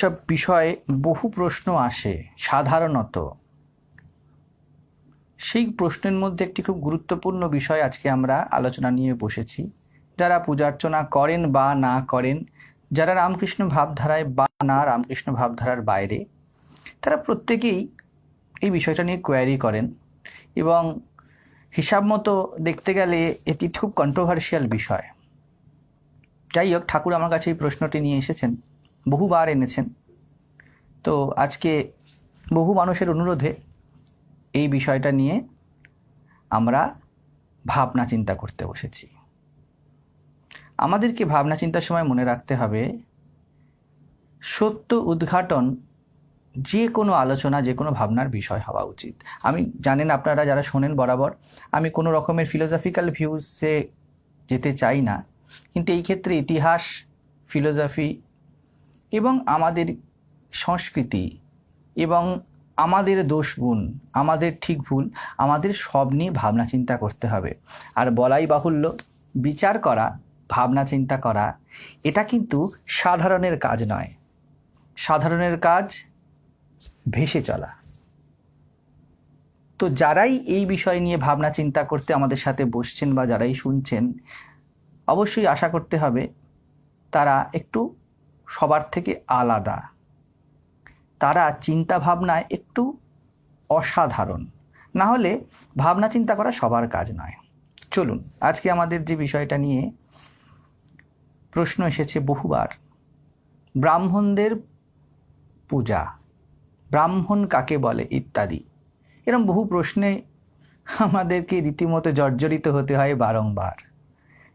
সব বিষয়ে বহু প্রশ্ন আসে সাধারণত। সেই প্রশ্নের মধ্যে একটি খুব গুরুত্বপূর্ণ বিষয় আজকে আমরা আলোচনা নিয়ে বসেছি। যারা পূজার্চনা করেন বা না করেন, যারা রামকৃষ্ণ ভাবধারায় বা না রামকৃষ্ণ ভাবধারার বাইরে, তারা প্রত্যেকেই এই বিষয়টা নিয়ে কোয়ারি করেন এবং হিসাব মতো দেখতে গেলে এটি খুব কন্ট্রোভার্সিয়াল বিষয়। যাই হোক, ঠাকুর আমার কাছে এই প্রশ্নটি নিয়ে এসেছেন, বহুবার এনেছেন। তো আজকে বহু মানুষের অনুরোধে এই বিষয়টা নিয়ে আমরা ভাবনা চিন্তা করতে বসেছি। আমাদেরকে ভাবনা চিন্তার সময় মনে রাখতে হবে, সত্য উদ্ঘাটন যে কোনো আলোচনা, যে কোনো ভাবনার বিষয় হওয়া উচিত। আমি জানেন, আপনারা যারা শোনেন বরাবর, আমি কোনো রকমের ফিলোসফিক্যাল ভিউসে যেতে চাই না, কিন্তু এই ক্ষেত্রে ইতিহাস, ফিলোসফি এবং আমাদের সংস্কৃতি এবং আমাদের দোষ গুণ, আমাদের ঠিক ভুল, আমাদের সব নিয়ে ভাবনা চিন্তা করতে হবে। আর বলাই বাহুল্য, বিচার করা, ভাবনা চিন্তা করা, এটা কিন্তু সাধারণের কাজ নয়। সাধারণের কাজ ভেসে চলা। তো যারাই এই বিষয় নিয়ে ভাবনা চিন্তা করতে আমাদের সাথে বসছেন বা যারাই শুনছেন, অবশ্যই আশা করতে হবে তারা একটু সবার থেকে আলাদা, তারা চিন্তা ভাবনায় একটু অসাধারণ। না হলে ভাবনা চিন্তা করা সবার কাজ নয়। চলুন, আজকে আমাদের যে বিষয়টা নিয়ে প্রশ্ন এসেছে বহুবার, ব্রাহ্মণদের পূজা, ব্রাহ্মণ কাকে বলে ইত্যাদি, এরকম বহু প্রশ্নে আমাদেরকে রীতিমতো জর্জরিত হতে হয় বারংবার।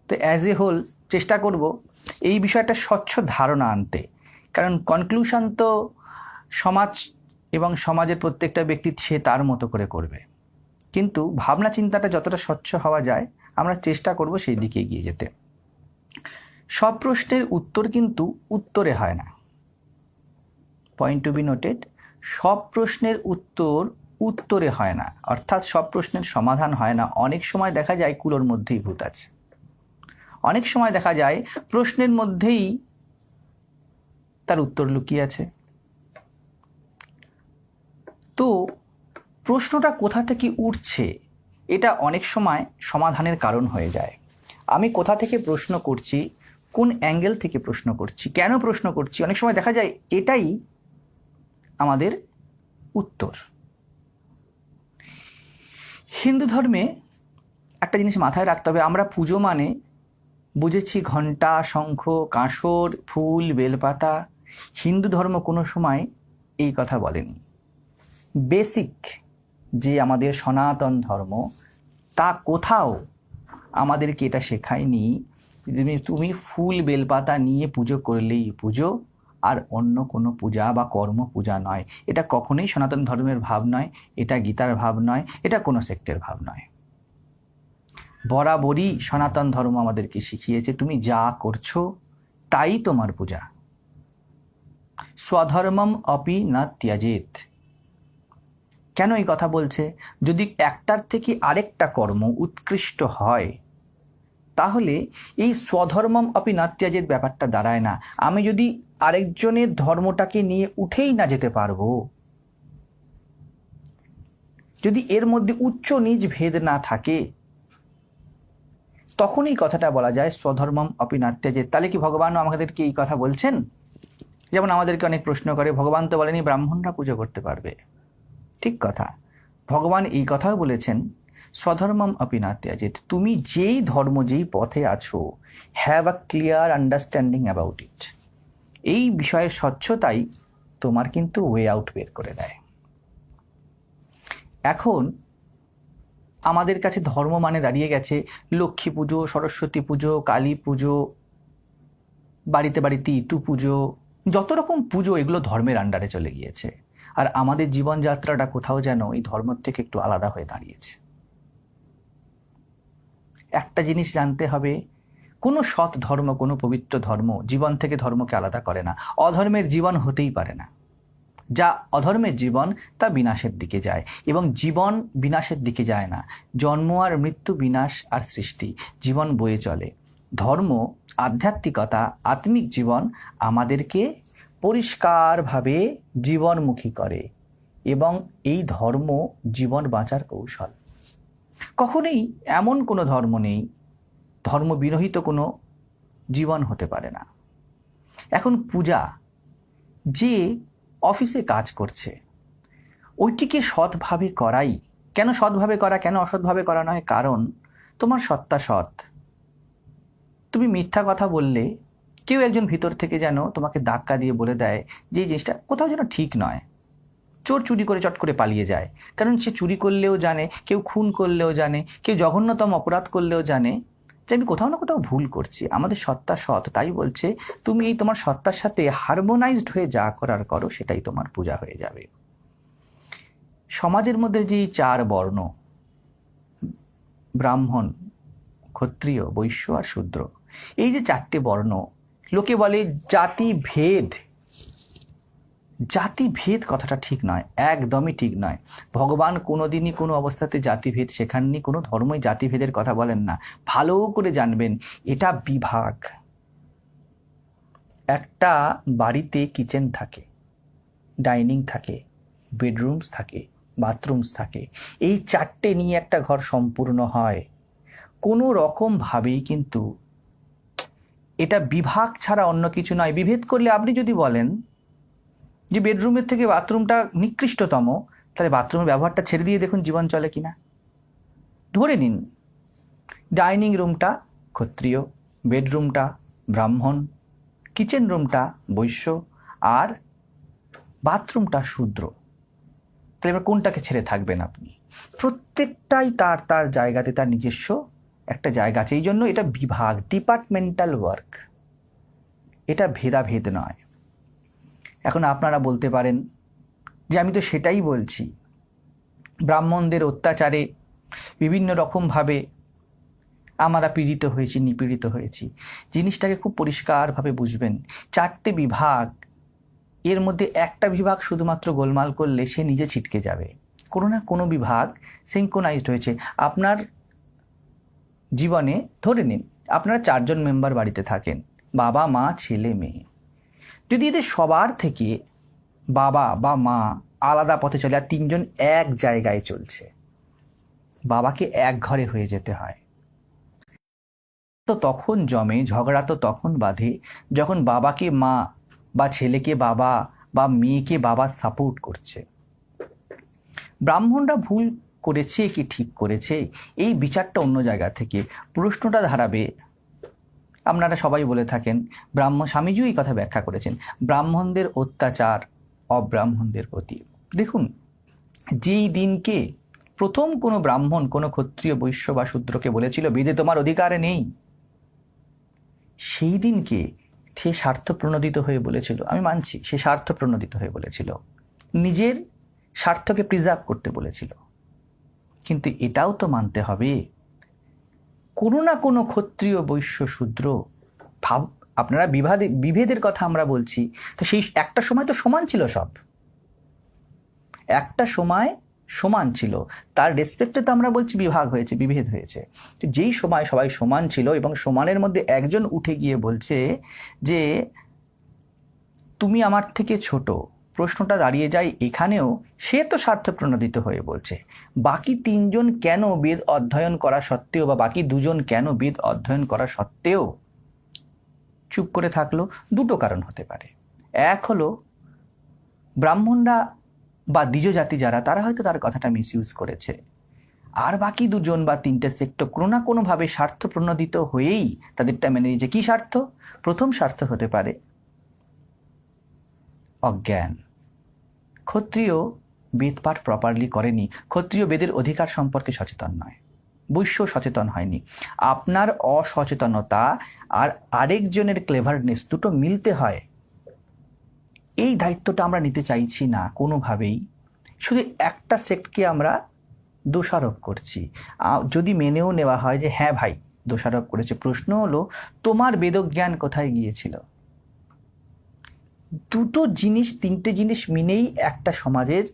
তো অ্যাজ এ হোল চেষ্টা করব এই বিষয়টা স্বচ্ছ ধারণা আনতে, কারণ কনক্লুশন তো সমাজ এবং সমাজের প্রত্যেকটা ব্যক্তি সে তার মতো করে করবে, কিন্তু ভাবনা চিন্তাটা যতটা স্বচ্ছ হওয়া যায় আমরা চেষ্টা করব সেই দিকে এগিয়ে যেতে। সব প্রশ্নের উত্তর কিন্তু উত্তরে হয় না। পয়েন্ট টু বি নোটেড, সব প্রশ্নের উত্তর উত্তরে হয় না, অর্থাৎ সব প্রশ্নের সমাধান হয় না। অনেক সময় দেখা যায় কুলোর মধ্যেই ভূত আছে, অনেক সময় দেখা যায় প্রশ্নের মধ্যেই তার উত্তর লুকিয়ে আছে। তো প্রশ্নটা কোথা থেকে উঠছে, এটা অনেক সময় সমাধানের কারণ হয়ে যায়। আমি কোথা থেকে প্রশ্ন করছি, কোন অ্যাঙ্গেল থেকে প্রশ্ন করছি, কেন প্রশ্ন করছি, অনেক সময় দেখা যায় এটাই আমাদের উত্তর। হিন্দু ধর্মে একটা জিনিস মাথায় রাখতে হবে, আমরা পুজো মানে বুঝেছি ঘণ্টা, শঙ্খ, কাঁসর, ফুল, বেলপাতা। হিন্দু ধর্ম কোনো সময় এই কথা বলেনি। বেসিক যে আমাদের সনাতন ধর্ম, তা কোথাও আমাদেরকে এটা শেখায়নি তুমি ফুল বেলপাতা নিয়ে পুজো করলেই পুজো, আর অন্য কোনো পূজা বা কর্ম পূজা নয়। এটা কখনোই সনাতন ধর্মের ভাব নয়, এটা গীতার ভাব নয়, এটা কোনো সেক্টের ভাব নয়। বরাবরই সনাতন ধর্ম আমাদেরকে শিখিয়েছে তুমি যা করছো তাই তোমার পূজা। স্বধর্মম অপি না ত্যাজেত। কেন এই কথা বলছে? যদি একটার থেকে আরেকটা কর্ম উৎকৃষ্ট হয়, তাহলে এই স্বধর্মম অপি না ত্যাজেত ব্যাপারটা দাঁড়ায় না। আমি যদি আরেকজনের ধর্মটাকে নিয়ে উঠেই না যেতে পারবো, যদি এর মধ্যে উচ্চ নিচ ভেদ না থাকে, তখন এই কথাটা বলা যায় স্বধর্মম অপি না ত্যাজেত। তাহলে কি ভগবানও আমাদেরকে এই কথা বলছেন? যেমন আমাদেরকে অনেক প্রশ্ন করে, ভগবান তো বলেনি ব্রাহ্মণরা পুজো করতে পারবে। ঠিক কথা, ভগবান এই কথাও বলেছেন স্বধর্মম অপি না ত্যাজেত। তুমি যেই ধর্ম, যেই পথে আছো, have a clear understanding about it. এই বিষয়ের স্বচ্ছতাই তোমার কিন্তু ওয়ে আউট বের করে দেয়। এখন আমাদের কাছে ধর্ম মানে দাঁড়িয়ে গেছে লক্ষ্মী পুজো, সরস্বতী পুজো, কালী পুজো, বাড়িতে বাড়িতে ইটু পুজো, যত রকম পুজো, এগুলো ধর্মের আন্ডারে চলে গিয়েছে। আর আমাদের জীবনযাত্রাটা কোথাও যেন এই ধর্ম থেকে একটু আলাদা হয়ে দাঁড়িয়েছে। একটা জিনিস জানতে হবে, কোনো সৎ ধর্ম, কোনো পবিত্র ধর্ম জীবন থেকে ধর্মকে আলাদা করে না। অধর্মের জীবন হতেই পারে না। যা অধর্মের জীবন তা বিনাশের দিকে যায়, এবং জীবন বিনাশের দিকে যায় না। জন্ম আর মৃত্যু, বিনাশ আর সৃষ্টি, জীবন বয়ে চলে। ধর্ম, আধ্যাত্মিকতা, আত্মিক জীবন আমাদেরকে পরিষ্কারভাবে জীবনমুখী করে এবং এই ধর্ম জীবন বাঁচার কৌশল। কখনোই এমন কোনো ধর্ম নেই, ধর্মবিরহিত কোনো জীবন হতে পারে না। এখন পূজা, যে অফিসে কাজ করছে ওইটিকে সৎভাবে করাই। কেন সৎভাবে করা, কেন অসৎভাবে করা নয়? কারণ তোমার সত্তা সৎ। তুমি মিথ্যা কথা বললে কেউ একজন ভিতর থেকে যেন তোমাকে ধাক্কা দিয়ে বলে দেয় যে এই জিনিসটা কোথাও যেন ঠিক নয়। চোর চুরি করে চট করে পালিয়ে যায়, কারণ সে চুরি করলেও জানে, কেউ খুন করলেও জানে, কেউ জঘন্যতম অপরাধ করলেও জানে যে আমি কোথাও না কোথাও ভুল করছি। আমাদের সত্তা সৎ, তাই বলছে তুমি এই তোমার সত্তার সাথে হারমোনাইজড হয়ে যা করার করো, সেটাই তোমার পূজা হয়ে যাবে। সমাজের মধ্যে যে 4 বর্ণ, ব্রাহ্মণ, ক্ষত্রিয়, বৈশ্য আর শূদ্র, এই যে 4টে বর্ণ, লোকে বলে জাতিভেদ। জাতিভেদ কথাটা ঠিক নয়, একদমই ঠিক নয়। ভগবান কোনোদিনই কোনো অবস্থাতে জাতিভেদ শেখাননি, কোনো ধর্মই জাতিভেদের কথা বলেন না। ভালো করে জানবেন, এটা বিভাগ। একটা বাড়িতে কিচেন থাকে, ডাইনিং থাকে, বেডরুমস থাকে, বাথরুমস থাকে, এই 4টে নিয়ে একটা ঘর সম্পূর্ণ হয়। কোনো রকমভাবেই কিন্তু এটা বিভাগ ছাড়া অন্য কিছু নয়। বিভেদ করলে আপনি যদি বলেন যে বেডরুমের থেকে বাথরুমটা নিকৃষ্টতম, তাহলে বাথরুমের ব্যবহারটা ছেড়ে দিয়ে দেখুন জীবন চলে কিনা। ধরে নিন ডাইনিং রুমটা ক্ষত্রিয়, বেডরুমটা ব্রাহ্মণ, কিচেন রুমটা বৈশ্য আর বাথরুমটা শূদ্র। তাহলে এবার কোনটাকে ছেড়ে থাকবেন আপনি? প্রত্যেকটাই তার তার জায়গাতে তার নিজস্ব একটা জায়গা আছে। এই জন্য এটা বিভাগ, ডিপার্টমেন্টাল ওয়ার্ক, এটা ভেদাভেদ নয়। এখন আপনারা বলতে পারেন যে আমি তো সেটাই বলছি, ব্রাহ্মণদের অত্যাচারে বিভিন্ন রকমভাবে আমরা পীড়িত হয়েছি, নিপীড়িত হয়েছি। জিনিসটাকে খুব পরিষ্কারভাবে বুঝবেন। 4টে বিভাগ, এর মধ্যে একটা বিভাগ শুধুমাত্র গোলমাল করলে সে নিজে ছিটকে যাবে। কোনো না কোনো বিভাগ সিঙ্ক্রোনাইজড হয়েছে। আপনার জীবনে ধরে নিন আপনারা 4 জন মেম্বার বাড়িতে থাকেন, বাবা মা ছেলে মেয়ে। যদি এদের সবার থেকে বাবা বা মা আলাদা পথে চলে আর 3 জন এক জায়গায় চলছে, বাবাকে এক ঘরে হয়ে যেতে হয়। তো তখন জমে ঝগড়া, তো তখন বাঁধে যখন বাবাকে মা বা ছেলেকে বাবা বা মেয়েকে বাবা সাপোর্ট করছে। ব্রাহ্মণরা ভুল করেছে কি ঠিক করেছে, এই বিচারটা অন্য জায়গা থেকে। প্রশ্নটা দাঁড়াবে, আপনারা সবাই বলে থাকেন, স্বামীজিও এই কথা ব্যাখ্যা করেছেন, ব্রাহ্মণদের অত্যাচার অব্রাহ্মণদের প্রতি। দেখুন, যেই দিনকে প্রথম কোনো ব্রাহ্মণ কোনো ক্ষত্রিয়, বৈশ্য বা শূদ্রকে বলেছিল বেদে তোমার অধিকার নেই, সেই দিনকে সে স্বার্থপ্রণোদিত হয়ে বলেছিল। আমি মানছি সে স্বার্থপ্রণোদিত হয়ে বলেছিল, নিজের স্বার্থকে প্রিজার্ভ করতে বলেছিল। কিন্তু এটাও তো মানতে হবে কোনো না কোনো ক্ষত্রিয়, বৈশ্য, শূদ্র আপনারা বিভেদের কথা আমরা বলছি, তো সেই একটা সময় তো সমান ছিল, সব একটা সময় সমান ছিল। তার রেসপেক্টে তো আমরা বলছি বিভাগ হয়েছে, বিভেদ হয়েছে। তো যেই সময় সবাই সমান ছিল এবং সমানের মধ্যে একজন উঠে গিয়ে বলছে যে তুমি আমার থেকে ছোট, প্রশ্নটা দাঁড়িয়ে যায় এখানেও, সে তো স্বার্থপ্রণোদিত হয়ে বলছে। বাকি 3 জন কেন বেদ অধ্যয়ন করা সত্ত্বেও, বা বাকি 2 জন কেন বেদ অধ্যয়ন করা সত্ত্বেও চুপ করে থাকলো? 2টো কারণ হতে পারে। এক হলো ব্রাহ্মণরা বা দ্বিজ জাতি যারা, তারা হয়তো তার কথাটা মিসইউজ করেছে। আর বাকি 2 জন বা 3টে সেক্ট কোনো না কোনোভাবে স্বার্থপ্রণোদিত হয়েই তাদেরটা মেনে নিয়েছে। কি স্বার্থ? প্রথম স্বার্থ হতে পারে অজ্ঞান। ক্ষত্রিয় বেদ পাঠ প্রপারলি করেনি, ক্ষত্রিয় বেদের অধিকার সম্পর্কে সচেতন নয়, বৈশ্য সচেতন হয়নি। আপনার অসচেতনতা আর আরেকজনের ক্লেভারনেস, দুটো মিলতে হয়। এই দায়িত্বটা আমরা নিতে চাইছি না কোনোভাবেই। শুধু একটা সেক্টকে আমরা দোষারোপ করছি। যদি মেনেও নেওয়া হয় যে হ্যাঁ ভাই দোষারোপ করেছে, প্রশ্ন হলো তোমার বেদজ্ঞান কোথায় গিয়েছিল? 2টো জিনিস, 3টে জিনিস মিনেই একটা সমাজের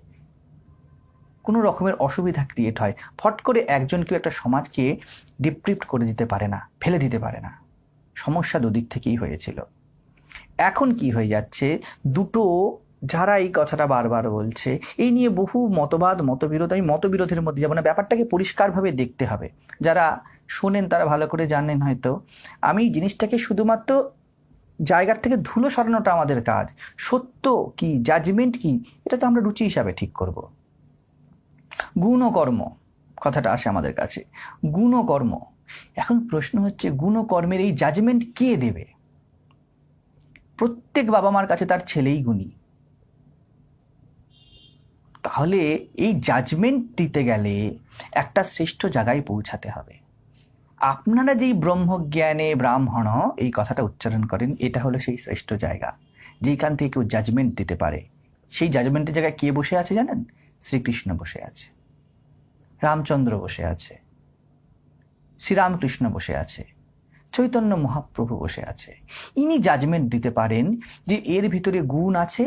কোনো রকমের অসুবিধা ক্রিয়েট হয়। ফট করে একজন কেউ একটা সমাজকে ডিপ্রিপ্ট করে দিতে পারে না, ফেলে দিতে পারে না। সমস্যা দুদিক থেকেই হয়েছিল। এখন কি হয়ে যাচ্ছে, দুটো যারা এই কথাটা বারবার বলছে, এই নিয়ে বহু মতবাদ মতবিরোধ, আমি মতবিরোধের মধ্যে যাবো না, ব্যাপারটাকে পরিষ্কারভাবে দেখতে হবে। যারা শোনেন তারা ভালো করে জানেন হয়তো, আমি জিনিসটাকে শুধুমাত্র জায়গার থেকে ধুলো সরানোটা আমাদের কাজ। সত্য কি, জাজমেন্ট কি, এটা তো আমরা রুচি হিসাবে ঠিক করব। গুণ ও কর্ম কথাটা আসে আমাদের কাছে, গুণ ও কর্ম। এখন প্রশ্ন হচ্ছে, গুণ ও কর্মের এই জাজমেন্ট কে দেবে? প্রত্যেক বাবা মার কাছে তার ছেলেই গুণী। তাহলে এই জাজমেন্ট দিতে গেলে একটা শ্রেষ্ঠ জায়গায় পৌঁছাতে হবে। আপনারা যেই ব্রহ্মজ্ঞানে ব্রাহ্মণ এই কথাটা উচ্চারণ করেন, এটা হলো সেই শ্রেষ্ঠ জায়গা যেখান থেকে কেউ জাজমেন্ট দিতে পারে। সেই জাজমেন্টের জায়গায় কে বসে আছে জানেন? শ্রীকৃষ্ণ বসে আছে, রামচন্দ্র বসে আছে, শ্রীরামকৃষ্ণ বসে আছে, চৈতন্য মহাপ্রভু বসে আছে। ইনি জাজমেন্ট দিতে পারেন যে এর ভিতরে গুণ আছে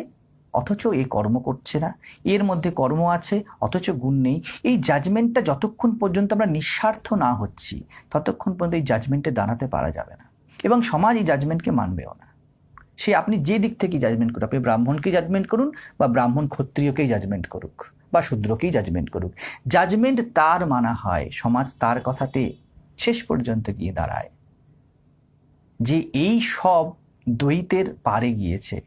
অথচ এ কর্ম করছে না, এর মধ্যে কর্ম আছে অথচ গুণ নেই। এই জাজমেন্টটা যতক্ষণ পর্যন্ত আমরা নিঃস্বার্থ না হচ্ছি ততক্ষণ পর্যন্ত এই জাজমেন্টে দাঁড়াতে পারা যাবে না, এবং সমাজ এই জাজমেন্টকে মানবেও না। সে আপনি যে দিক থেকে জাজমেন্ট করুন, আপনি ব্রাহ্মণকে জাজমেন্ট করুন বা ব্রাহ্মণ ক্ষত্রিয়কেই জাজমেন্ট করুক বা শূদ্রকেই জাজমেন্ট করুক, জাজমেন্ট তার মানা হয়, সমাজ তার কথাতে শেষ পর্যন্ত গিয়ে দাঁড়ায়। যে এই সব দ্বৈতের পারে গিয়েছে,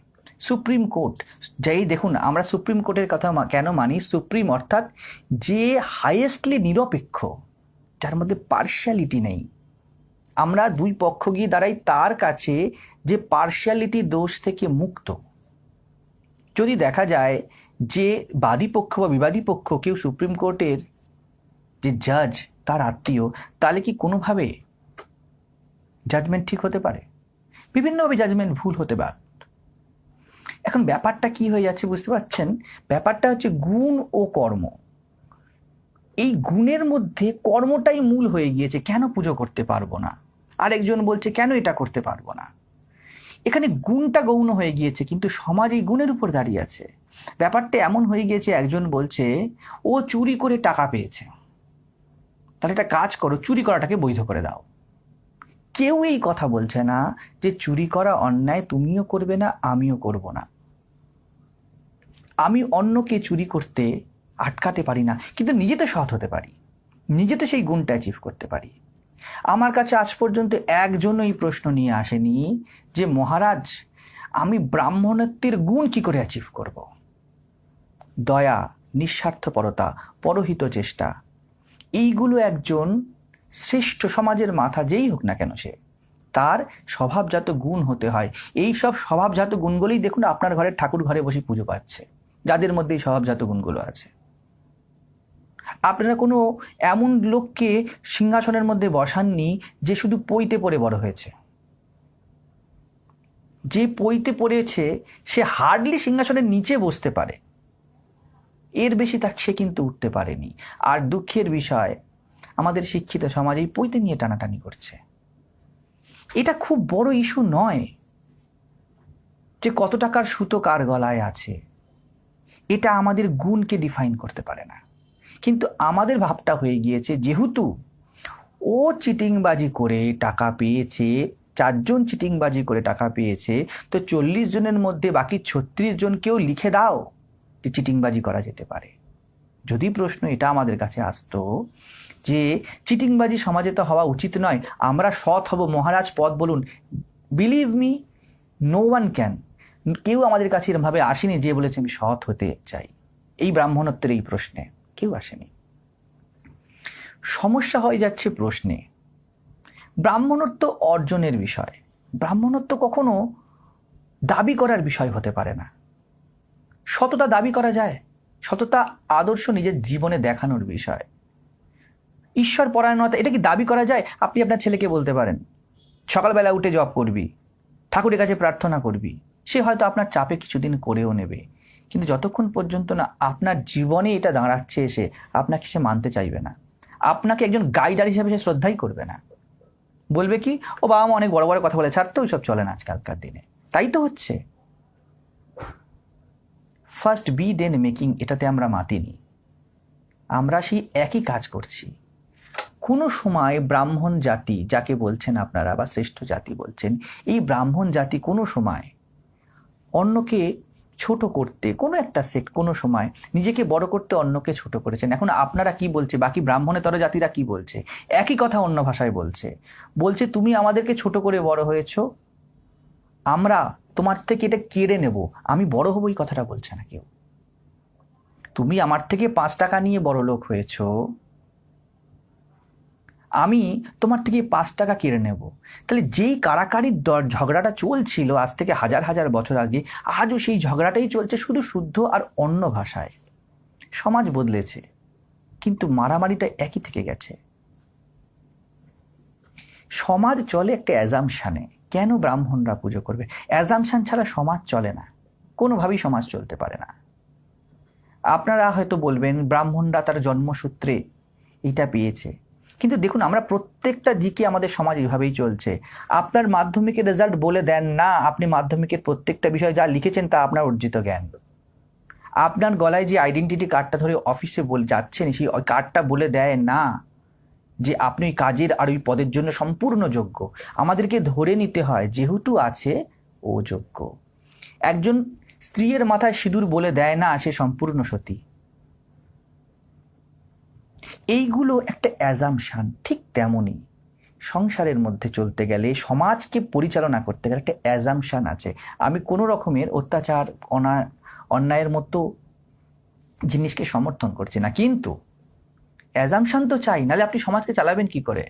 সুপ্রিম কোর্ট, যেই দেখুন আমরা সুপ্রিম কোর্টের কথা কেন মানি? সুপ্রিম অর্থাৎ যে হাইয়েস্টলি নিরপেক্ষ, যার মধ্যে পার্শিয়ালিটি নেই। আমরা দুই পক্ষ গিয়ে দাঁড়াই তার কাছে যে পার্শিয়ালিটি দোষ থেকে মুক্ত। যদি দেখা যায় যে বাদী পক্ষ বা বিবাদী পক্ষ কেউ সুপ্রিম কোর্টের যে জাজ তার আত্মীয়, তাহলে কি কোনোভাবে জাজমেন্ট ঠিক হতে পারে? বিভিন্নভাবে জাজমেন্ট ভুল হতে পারে। এখন ব্যাপারটা কি হয়ে যাচ্ছে বুঝতে পারছেন? ব্যাপারটা হচ্ছে গুণ ও কর্ম। এই গুণের মধ্যে কর্মটাই মূল হয়ে গিয়েছে। কেন পুজো করতে পারবো না? আরেকজন বলছে কেন এটা করতে পারবো না? এখানে গুণটা গৌণ হয়ে গিয়েছে, কিন্তু সমাজ এই গুণের উপর দাঁড়িয়ে আছে। ব্যাপারটা এমন হয়ে গিয়েছে, একজন বলছে ও চুরি করে টাকা পেয়েছে, তাহলে একটা কাজ করো, চুরি করাটাকে বৈধ করে দাও। কেউ এই কথা বলছে না যে চুরি করা অন্যায়, তুমিও করবে না আমিও করব না। আমি অন্যকে চুরি করতে আটকাতে পারি না, কিন্তু নিজে তো সৎ হতে পারি, নিজে তো সেই গুণটা অ্যাচিভ করতে পারি। আমার কাছে আজ পর্যন্ত একজনও এই প্রশ্ন নিয়ে আসেনি যে মহারাজ আমি ব্রাহ্মণত্বের গুণ কি করে অ্যাচিভ করব। দয়া, নিঃস্বার্থপরতা, পরহিত চেষ্টা, এইগুলো একজন শ্রেষ্ঠ সমাজের মাথা যেই হোক না কেন সে, তার স্বভাবজাত গুণ হতে হয়। এই সব স্বভাবজাত গুণগুলোই দেখুন আপনার ঘরের ঠাকুর ঘরে বসে পুজো পাচ্ছে, যাদের মধ্যে এই স্বভাবজাত গুণগুলো আছে। আপনারা কোনো এমন লোককে সিংহাসনের মধ্যে বসাননি যে শুধু পইতে পড়ে বড় হয়েছে। যে পইতে পড়েছে সে হার্ডলি সিংহাসনের নিচে বসতে পারে, এর বেশি সে কিন্তু উঠতে পারেনি। আর দুঃখের বিষয়, আমাদের শিক্ষিত সমাজ এই পইতে নিয়ে টানাটানি করছে। এটা খুব বড় ইস্যু নয় যে কত টাকার সুতো কার গলায় আছে, এটা আমাদের গুণকে ডিফাইন করতে পারে না। কিন্তু আমাদের ভাবটা হয়ে গিয়েছে যেহেতু ও চিটিংবাজি করে টাকা পেয়েছে, 4 জন চিটিংবাজি করে টাকা পেয়েছে, তো 40 জনের মধ্যে বাকি 36 জনকেও লিখে দাও যে চিটিংবাজি করা যেতে পারে। যদি প্রশ্ন এটা আমাদের কাছে আসতো যে চিটিংবাজি সমাজে তো হওয়া উচিত নয়, আমরা সৎ হব, মহারাজ পদ বলুন, believe me, no one can. কেউ আমাদের কাছে এরমভাবে আসেনি যে বলেছে আমি সৎ হতে চাই এই ব্রাহ্মণত্বের এই প্রশ্নে, কেউ আসেনি। সমস্যা হয়ে যাচ্ছে প্রশ্নে। ব্রাহ্মণত্ব অর্জনের বিষয়, ব্রাহ্মণত্ব কখনো দাবি করার বিষয় হতে পারে না। সততা দাবি করা যায়, সততা আদর্শ নিজের জীবনে দেখানোর বিষয়। ঈশ্বর পরায়ণতা এটা কি দাবি করা যায়? আপনি আপনার ছেলেকে বলতে পারেন সকালবেলা উঠে জপ করবি, ঠাকুরের কাছে প্রার্থনা করবি, সে হয়তো আপনার চাপে কিছুদিন করেও নেবে, কিন্তু যতক্ষণ পর্যন্ত না আপনার জীবনে এটা দাঁড়াচ্ছে এসে, আপনাকে সে মানতে চাইবে না। আপনাকে একজন গাইডার হিসেবে সে শ্রদ্ধাই করবে না, বলবে কি ও বাবা মা অনেক বড় বড় কথা বলে, ছাড়তে ওইসব চলে না আজকালকার দিনে। তাই তো হচ্ছে ফার্স্ট বি দেন মেকিং, এটাতে আমরা মাতিনি, আমরা সেই একই কাজ করছি। কোনো সময় ব্রাহ্মণ জাতি যাকে বলছেন আপনারা বা শ্রেষ্ঠ জাতি বলছেন, এই ব্রাহ্মণ জাতি কোনো সময় অন্যকে ছোট করতে, কোনো একটা সেক্ট কোনো সময় নিজেকে বড় করতে অন্যকে ছোট করেছেন। এখন আপনারা কি বলছে, বাকি ব্রাহ্মণেতর জাতিরা কি বলছে? একই কথা অন্য ভাষায় বলছে। বলছে তুমি আমাদেরকে ছোট করে বড় হয়েছো, আমরা তোমার থেকে এটা কেড়ে নেব, আমি বড় হব, এই কথাটা বলছে না কেউ। তুমি আমার থেকে 5 টাকা নিয়ে বড় লোক হয়েছো, আমি তোমার থেকে 5 টাকা কেড়ে নেব। তাহলে যেই কারাকারির ঝগড়াটা চলছিল আজ থেকে হাজার হাজার বছর আগে, আজও সেই ঝগড়াটাই চলছে, শুধু শুদ্ধ আর অন্য ভাষায়। সমাজ বদলেছে কিন্তু মারামারিটা একই থেকে গেছে। সমাজ চলে একটা অ্যাজাম্পশানে। কেন ব্রাহ্মণরা পুজো করবে? অ্যাজাম্পশান ছাড়া সমাজ চলে না, কোনোভাবেই সমাজ চলতে পারে না। আপনারা হয়তো বলবেন ব্রাহ্মণরা তার জন্মসূত্রে এটা পেয়েছে, কিন্তু দেখুন আমরা প্রত্যেকটা দিকে আমাদের সমাজ এইভাবেই চলছে। আপনার মাধ্যমিকের রেজাল্ট বলে দেন না আপনি মাধ্যমিকের প্রত্যেকটা বিষয় যা লিখেছেন তা আপনার অর্জিত জ্ঞান। আপনার গলায় যে আইডেন্টিটি কার্ডটা ধরে অফিসে বলে যাচ্ছেন, সেই কার্ডটা বলে দেয় না যে আপনি ওই কাজের আর ওই পদের জন্য সম্পূর্ণ যোগ্য। আমাদেরকে ধরে নিতে হয় যেহেতু আছে ও যোগ্য। একজন স্ত্রীর মাথায় সিঁদুর বলে দেয় না সে সম্পূর্ণ সতী। এইগুলো একটা অ্যাজাম্পশান। ঠিক তেমনই সংসারের মধ্যে চলতে গেলে, সমাজকে পরিচালনা করতে গেলে একটা অ্যাজাম্পশান আছে। আমি কোনো রকমের অত্যাচার অন্যায়ের মতো জিনিসকে সমর্থন করছি না, কিন্তু অ্যাজাম্পশান তো চাই, নাহলে আপনি সমাজকে চালাবেন কি করে?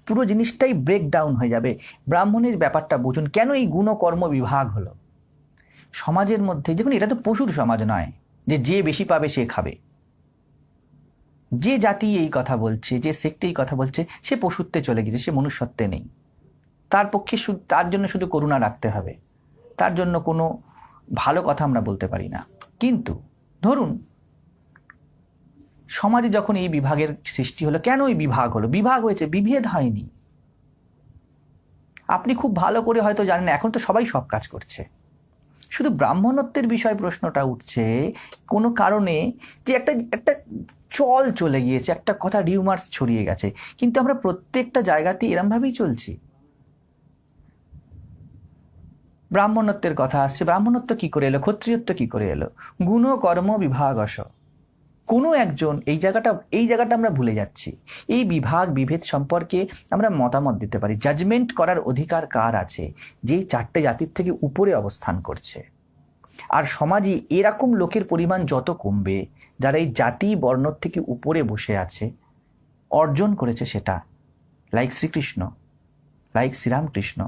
পুরো জিনিসটাই ব্রেক ডাউন হয়ে যাবে। ব্রাহ্মণের ব্যাপারটা বুঝুন, কেন এই গুণকর্ম বিভাগ হলো সমাজের মধ্যে? দেখুন এটা তো পশুর সমাজ নয় যে যে বেশি পাবে সে খাবে। যে জাতি এই কথা বলছে, যে সেক্টে এই কথা বলছে, সে পশুত্বে চলে গেছে, সে মনুষ্যত্বে নেই। তার পক্ষে তার জন্য শুধু করুণা রাখতে হবে, তার জন্য কোনো ভালো কথা আমরা বলতে পারি না। কিন্তু ধরুন সমাজে যখন এই বিভাগের সৃষ্টি হলো, কেন এই বিভাগ হলো? বিভাগ হয়েছে, বিভেদ হয়নি। আপনি খুব ভালো করে হয়তো জানেন এখন তো সবাই সব কাজ করছে, শুধু ব্রাহ্মণত্বের বিষয় প্রশ্নটা উঠছে কোনো কারণে, যে একটা চল চলে গিয়েছে, একটা কথা রিউমার্স ছড়িয়ে গেছে, কিন্তু আমরা প্রত্যেকটা জায়গাতেই এরমভাবেই চলছি। ব্রাহ্মণত্বের কথা আসছে, ব্রাহ্মণত্ব কি করে এলো? ক্ষত্রিয়ত্ব কি করে এলো? গুণ কর্ম বিভাগশ। কোনো একজন এই জায়গাটা আমরা ভুলে যাচ্ছি। এই বিভাগ বিভেদ সম্পর্কে আমরা মতামত দিতে পারি, জাজমেন্ট করার অধিকার কার আছে? যেই 4টে জাতির থেকে উপরে অবস্থান করছে। আর সমাজে এরকম লোকের পরিমাণ যত কমবে, যারা এই জাতি বর্ণ থেকে উপরে বসে আছে, অর্জন করেছে সেটা, লাইক শ্রীকৃষ্ণ, লাইক শ্রীরামকৃষ্ণ,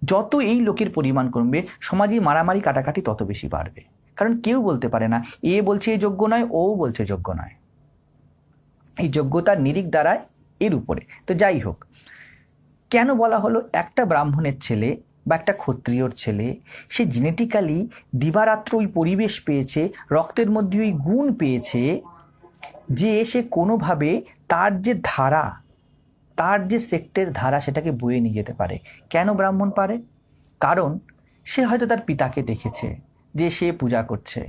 যত এই লোকের পরিমাণ কমবে, সমাজে মারামারি কাটাকাটি তত বেশি বাড়বে। কারণ কেউ বলতে পারে না এ বলছে এ যোগ্য নয়, ও বলছে যোগ্য নয়। এই যোগ্যতার নিরিখ দাঁড়ায় এর উপরে। তো যাই হোক, কেন বলা হলো একটা ব্রাহ্মণের ছেলে বা একটা ক্ষত্রিয়র ছেলে, সে জেনেটিক্যালি দিবারাত্র ওই পরিবেশ পেয়েছে, রক্তের মধ্যে ওই গুণ পেয়েছে, যে সে কোনোভাবে তার যে ধারা, তার যে সেক্টের ধারা, সেটাকে বয়ে নিয়ে যেতে পারে। কেন ব্রাহ্মণ পারে? কারণ সে হয়তো তার পিতাকে দেখেছে যে সে পূজা করছে,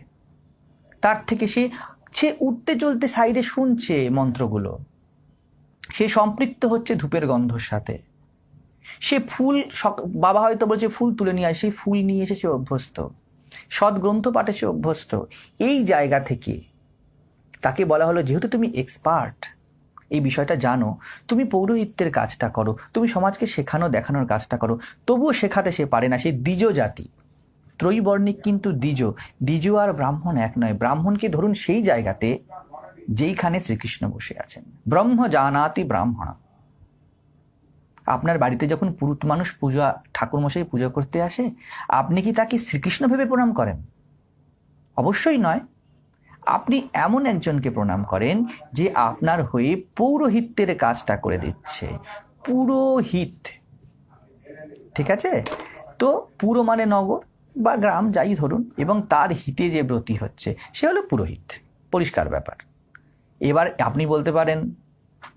তার থেকে সে উঠতে চলতে সাইডে শুনছে মন্ত্রগুলো, সে সম্পৃক্ত হচ্ছে ধূপের গন্ধর সাথে, সে ফুল, বাবা হয়তো বলছে ফুল তুলে নিয়ে আসে, সেই ফুল নিয়ে এসে সে অভ্যস্ত, সৎগ্রন্থ পাঠে সে অভ্যস্ত। এই জায়গা থেকে তাকে বলা হলো যেহেতু তুমি এক্সপার্ট, এই বিষয়টা জানো, তুমি পৌরোহিত্যের কাজটা করো, তুমি সমাজকে শেখানো দেখানোর কাজটা করো। তবুও শেখাতে সে পারে না, সে দ্বিজ জাতি, ত্রৈবর্ণিক কিন্তু দ্বিজ আর ব্রাহ্মণ এক নয়। ব্রাহ্মণকে ধরুন সেই জায়গাতে যেইখানে শ্রীকৃষ্ণ বসে আছেন, ব্রহ্ম জানাতি ব্রাহ্মণ। আপনার বাড়িতে যখন পুরুত মানুষ ঠাকুরমশাই পুজো করতে আসে, আপনি কি তাকে শ্রীকৃষ্ণ ভেবে প্রণাম করেন? অবশ্যই নয়। আপনি এমন একজনকে প্রণাম করেন যে আপনার হয়ে পৌরোহিত্যের কাজটা করে দিচ্ছে। পুরোহিত, ঠিক আছে? তো পুরো মানে নগর বা গ্রাম যাই ধরুন, এবং তার হিতে যে ব্রতী হচ্ছে সে হলো পুরোহিত, পরিষ্কার ব্যাপার। এবার আপনি বলতে পারেন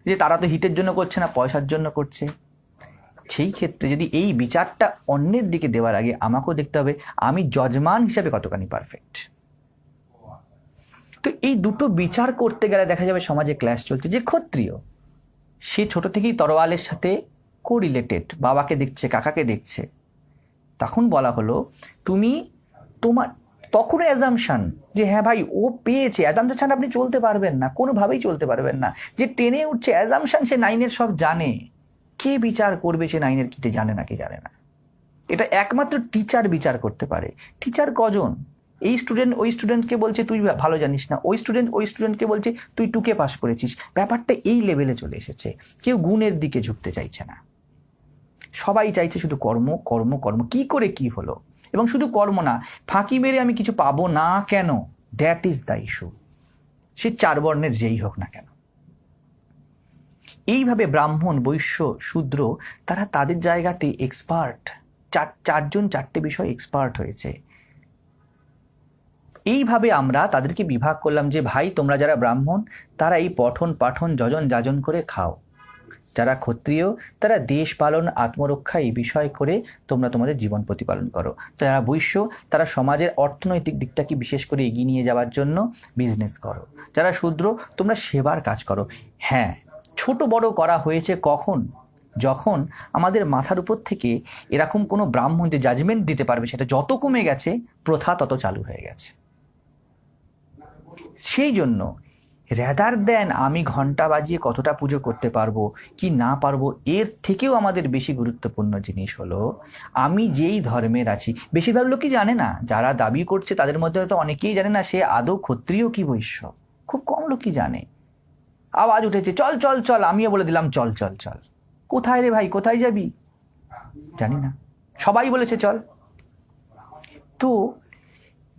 যে তারা তো হিতের জন্য করছে না, পয়সার জন্য করছে। সেই ক্ষেত্রে যদি এই বিচারটা অন্যের দিকে দেওয়ার আগে আমাকেও দেখতে হবে আমি জজমান হিসাবে কতখানি পারফেক্ট। তো এই দুটো বিচার করতে গেলে দেখা যাবে সমাজে ক্ল্যাশ চলছে। যে ক্ষত্রিয়, সে ছোট থেকেই তরোয়ালের সাথে কোরিলেটেড, বাবাকে দেখছে, কাকাকে দেখছে, তখন বলা হলো তুমি তোমার তখন অ্যাজামশন যে হ্যাঁ ভাই ও পেয়েছে, অ্যাজামশন আপনি চলতে পারবেন না, কোনোভাবেই চলতে পারবেন না। যে টেনে উঠছে অ্যাজামশন, সে 9-এর সব জানে। কে বিচার করবে সে 9-এর কি জানে না কি জানে না? এটা একমাত্র টিচার বিচার করতে পারে। টিচার কজন? এই স্টুডেন্ট ওই স্টুডেন্টকে বলছে তুই ভালো জানিস না, ওই স্টুডেন্ট ওই স্টুডেন্টকে বলছে তুই 2কে পাস করেছিস। ব্যাপারটা এই লেভেলে চলে এসেছে। কেউ গুণের দিকে ঝুঁকতে চাইছে না, সবাই চাইছে শুধু কর্ম কর্ম কর্ম। কি করে কি হলো? এবং শুধু কর্ম না, ফাঁকি মেরে আমি কিছু পাবো না কেন, দ্যাট ইজ দ্য ইস্যু। সে 4 বর্ণের যেই হোক না কেন। এইভাবে ব্রাহ্মণ, বৈশ্য, শূদ্র তারা তাদের জায়গাতে এক্সপার্ট। 4জন 4টে বিষয় এক্সপার্ট হয়েছে। এইভাবে আমরা তাদেরকে বিভাগ করলাম যে ভাই তোমরা যারা ব্রাহ্মণ তারা এই পঠন পাঠন যজন যাজন করে খাও, যারা ক্ষত্রিয় তারা দেশ পালন আত্মরক্ষা এই বিষয় করে তোমরা তোমাদের জীবন প্রতিপালন করো, যারা বৈশ্য তারা সমাজের অর্থনৈতিক দিকটাকে বিশেষ করে এগিয়ে নিয়ে যাওয়ার জন্য বিজনেস করো, যারা শূদ্র তোমরা সেবার কাজ করো। হ্যাঁ, ছোট বড় করা হয়েছে কখন? যখন আমাদের মাথার উপর থেকে এরকম কোনো ব্রাহ্মণ যে জাজমেন্ট দিতে পারবে সেটা যত কমে গেছে, প্রথা তত চালু হয়ে গেছে। সেই জন্য রেদার দেন আমি ঘন্টা বাজিয়ে কতটা পুজো করতে পারবো কি না পারবো, এর থেকেও আমাদের বেশি গুরুত্বপূর্ণ জিনিস হলো আমি যেই ধর্মের আছি। বেশিরভাগ লোকই জানে না, যারা দাবি করছে তাদের মধ্যে হয়তো অনেকেই জানে না সে আদৌ ক্ষত্রিয় কি বৈশ্য। খুব কম লোকই জানে। আওয়াজ উঠেছে চল চল চল, আমিও বলে দিলাম চল চল চল। কোথায় রে ভাই, কোথায় যাবি? জানি না, সবাই বলেছে চল। তো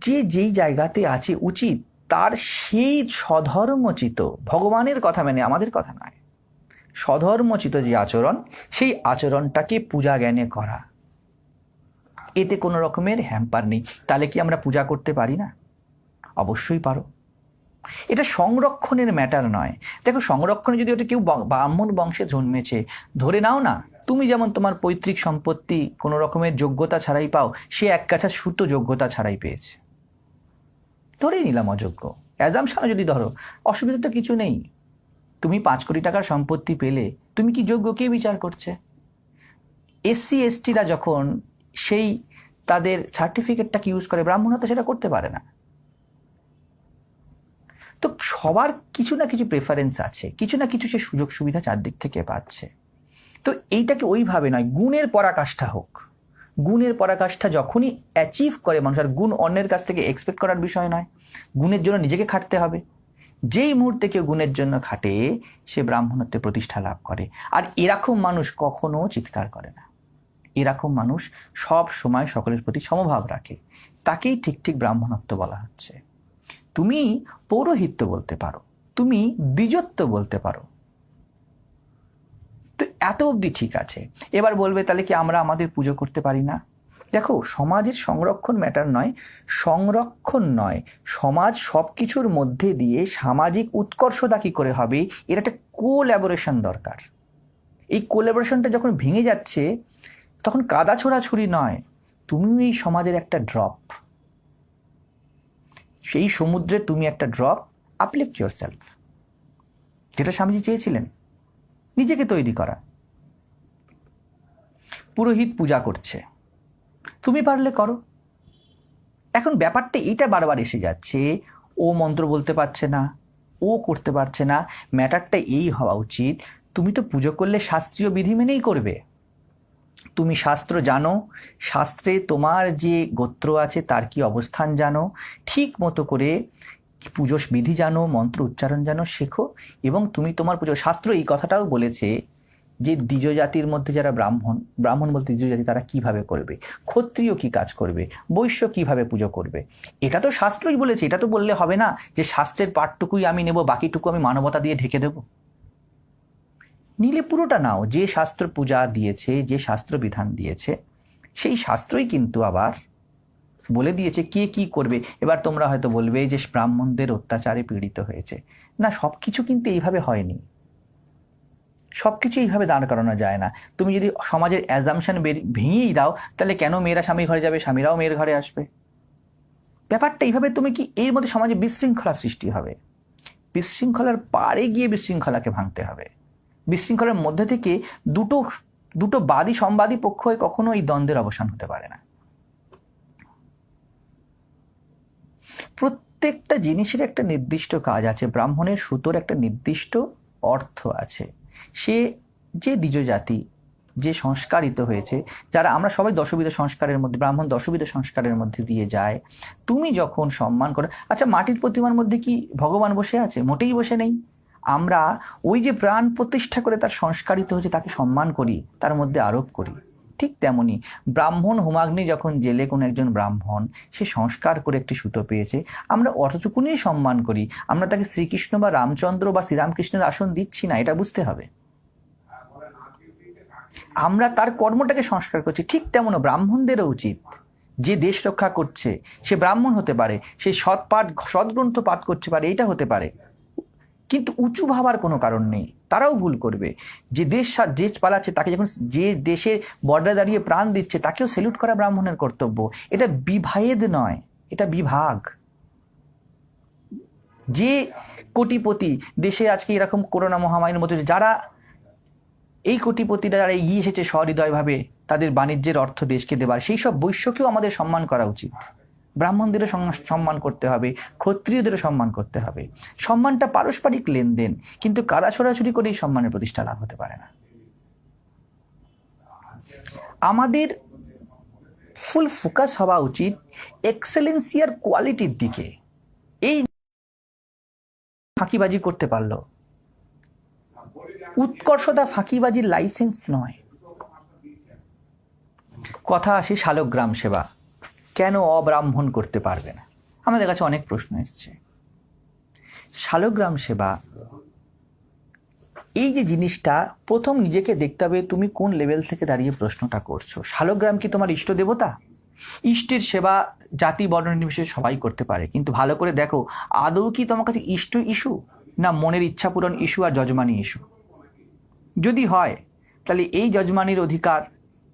যে যেই জায়গাতে আছে উচিত তার সেই স্বধর্মচিত, ভগবানের কথা মানে আমাদের কথা নয়, স্বধর্মচিত যে আচরণ, সেই আচরণটাকে পূজা জ্ঞানে করা, এতে কোনো রকমের হ্যাম্পার নেই। তাহলে কি আমরা পূজা করতে পারি না? অবশ্যই পারো। এটা সংরক্ষণের ম্যাটার নয়। দেখো, সংরক্ষণে যদি ওটা কেউ ব্রাহ্মণ বংশে জন্মেছে, ধরে নাও না তুমি যেমন তোমার পৈতৃক সম্পত্তি কোনো রকমের যোগ্যতা ছাড়াই পাও, সে এক কাছা সুতো যোগ্যতা ছাড়াই পেয়েছে, ধরেই নিলাম অযোগ্য, অ্যাজামশনও যদি ধরো, অসুবিধা তো কিছু নেই। তুমি 5 কোটি টাকার সম্পত্তি পেলে তুমি কি যোগ্য, কে বিচার করছে? এসসি এসটিরা যখন সেই তাদের সার্টিফিকেটটাকে ইউজ করে, ব্রাহ্মণরা তো সেটা করতে পারে না। তো সবার কিছু না কিছু প্রেফারেন্স আছে, কিছু না কিছু সে সুযোগ সুবিধা চারদিক থেকে পাচ্ছে। তো এইটাকে ওইভাবে নয়, গুণের পরাকাষ্ঠা হোক। গুণের পরাকাষ্ঠা যখনই অ্যাচিভ করে মানুষ, আর গুণ অন্যের কাছ থেকে এক্সপেক্ট করার বিষয় নয়, গুণের জন্য নিজেকে খাটতে হবে। যেই মুহূর্তে কেউ গুণের জন্য খাটে সে ব্রাহ্মণত্বে প্রতিষ্ঠা লাভ করে। আর এরকম মানুষ কখনো চিৎকার করে না, এরকম মানুষ সব সময় সকলের প্রতি সমভাব রাখে, তাকেই ঠিক ঠিক ব্রাহ্মণত্ব বলা হচ্ছে। তুমি পৌরোহিত্য বলতে পারো, তুমি দ্বিজত্ব বলতে পারো, তো এত অবধি ঠিক আছে। এবার বলবে তাহলে কি আমরা আমাদের পুজো করতে পারি না? দেখো, সমাজের সংরক্ষণ ম্যাটার নয়, সংরক্ষণ নয়, সমাজ সব কিছুর মধ্যে দিয়ে সামাজিক উৎকর্ষতা কী করে হবে, এর একটা কোল্যাবোরেশন দরকার। এই কোল্যাবোরেশনটা যখন ভেঙে যাচ্ছে তখন কাদা ছোড়াছুড়ি নয়, তুমি এই সমাজের একটা ড্রপ, সেই সমুদ্রে তুমি একটা ড্রপ, আপলিফট ইয়োরসেলফ, যেটা স্বামীজি চেয়েছিলেন, নিজেকে তৈরি করা। পুরোহিত পূজা করছে, তুমি পারলে করো। এখন ব্যাপারটা এইটা বারবার এসে যাচ্ছে, ও মন্ত্র বলতে পারছে না, ও করতে পারছে না। ম্যাটারটা এই হওয়া উচিত, তুমি তো পুজো করলে শাস্ত্রীয় বিধি মেনেই করবে, তুমি শাস্ত্র জানো, শাস্ত্রে তোমার যে গোত্র আছে তার কি অবস্থান জানো, ঠিক মতো করে পুজো বিধি জানো, মন্ত্র উচ্চারণ জানো, শেখো, এবং তুমি তোমার পুজো। শাস্ত্র এই কথাটাও বলেছে যে দ্বিজ জাতির মধ্যে যারা ব্রাহ্মণ বলতে দ্বিজ জাতি, তারা কিভাবে করবে, ক্ষত্রিয় কি কাজ করবে, বৈশ্য কিভাবে পুজো করবে, এটা তো শাস্ত্রই বলেছে। এটা তো বললে হবে না যে শাস্ত্রের পাঠটুকুই আমি নেব, বাকিটুকু আমি মানবতা দিয়ে ঢেকে দেব। নিলে পুরোটা নাও, যে শাস্ত্র পূজা দিয়েছে, যে শাস্ত্র বিধান দিয়েছে, সেই শাস্ত্রই কিন্তু আবার বলে দিয়েছে কে কি করবে। এবার তোমরা হয়তো বলবে যে ব্রাহ্মণদের অত্যাচারে পীড়িত হয়েছে, না, সব কিছু কিন্তু এইভাবে হয়নি, সব কিছু এইভাবে দাঁড় করানো যায় না। তুমি যদি সমাজের অ্যাজামশন ভেঙেই দাও, তাহলে কেন মেয়েরা স্বামীর ঘরে যাবে, স্বামীরাও মেয়ের ঘরে আসবে? ব্যাপারটা এইভাবে তুমি কি, এর মধ্যে সমাজে বিশৃঙ্খলা সৃষ্টি হবে। বিশৃঙ্খলার পারে গিয়ে বিশৃঙ্খলাকে ভাঙতে হবে। বিশৃঙ্খলার মধ্যে থেকে দুটো বাদী সম্বাদী পক্ষ হয়ে কখনো এই দ্বন্দ্বের অবসান হতে পারে না। প্রত্যেকটা জিনিসের একটা নির্দিষ্ট কাজ আছে। ব্রাহ্মণের সুতোর একটা নির্দিষ্ট অর্থ আছে। সে যে দ্বিজ জাতি, যে সংস্কারিত হয়েছে, যারা আমরা সবাই দশবিধ সংস্কারের মধ্যে, ব্রাহ্মণ দশবিধ সংস্কারের মধ্যে দিয়ে যায়। তুমি যখন সম্মান করো, আচ্ছা মাটির প্রতিমার মধ্যে কি ভগবান বসে আছে? মোটেই বসে নেই। আমরা ওই যে প্রাণ প্রতিষ্ঠা করে তার সংস্কারিত হয়েছে তাকে সম্মান করি, তার মধ্যে আরোপ করি। ঠিক তেমনি ব্রাহ্মণ হোমাগ্নি যখন জেলে কোনো একজন ব্রাহ্মণ সে সংস্কার করে একটি সুতো পেয়েছে, আমরা অতটুকুনি সম্মান করি। আমরা তাকে শ্রীকৃষ্ণ বা রামচন্দ্র বা শ্রীরামকৃষ্ণের আসন দিচ্ছি না, এটা বুঝতে হবে। আমরা তার কর্মটাকে সংস্কার করছি। ঠিক তেমনও ব্রাহ্মণদেরও উচিত, যে দেশ রক্ষা করছে সে ব্রাহ্মণ হতে পারে, সে সৎগ্রন্থ পাঠ করতে পারে, এটা হতে পারে, কিন্তু উঁচু ভাবার কোনো কারণ নেই। তারাও ভুল করবে। যে দেশ পালাচ্ছে তাকে যখন, যে দেশে বর্ডারে দাঁড়িয়ে প্রাণ দিচ্ছে তাকেও স্যালুট করা ব্রাহ্মণের কর্তব্য। এটা বিভেদ নয়, এটা বিভাগ। যে কোটিপতি দেশে আজকে এরকম করোনা মহামারীর মধ্যে, যারা এই কোটিপতিরা যারা এগিয়ে এসেছে সহৃদয়ভাবে তাদের বাণিজ্যের অর্থ দেশকে দেবার, সেই সব বৈশ্যকেও আমাদের সম্মান করা উচিত। ব্রাহ্মণদেরও সম্মান করতে হবে, ক্ষত্রিয়দেরও সম্মান করতে হবে। সম্মানটা পারস্পরিক লেনদেন, কিন্তু কাদা ছোড়াছুড়ি করেই সম্মানের প্রতিষ্ঠা লাভ হতে পারে না। আমাদের ফুল ফোকাস হওয়া উচিত এক্সেলেন্সি আর কোয়ালিটির দিকে। এই ফাঁকিবাজি করতে পারলো, উৎকর্ষতা ফাঁকিবাজির লাইসেন্স নয়। কথা আসে শালগ্রাম সেবা কেন অব্রাহ্মণ করতে পারবে না? আমাদের কাছে অনেক প্রশ্ন এসছে। শালগ্রাম সেবা এই যে জিনিসটা, প্রথম নিজেকে দেখতে হবে তুমি কোন লেভেল থেকে দাঁড়িয়ে প্রশ্নটা করছো। শালগ্রাম কি তোমার ইষ্ট দেবতা? ইষ্টের সেবা জাতি বর্ণ নির্বিশেষে সবাই করতে পারে, কিন্তু ভালো করে দেখো আদৌ কি তোমার কাছে ইষ্ট ইস্যু, না মনের ইচ্ছা পূরণ ইস্যু আর যজমানি ইস্যু? যদি হয় তাহলে এই যজমানির অধিকার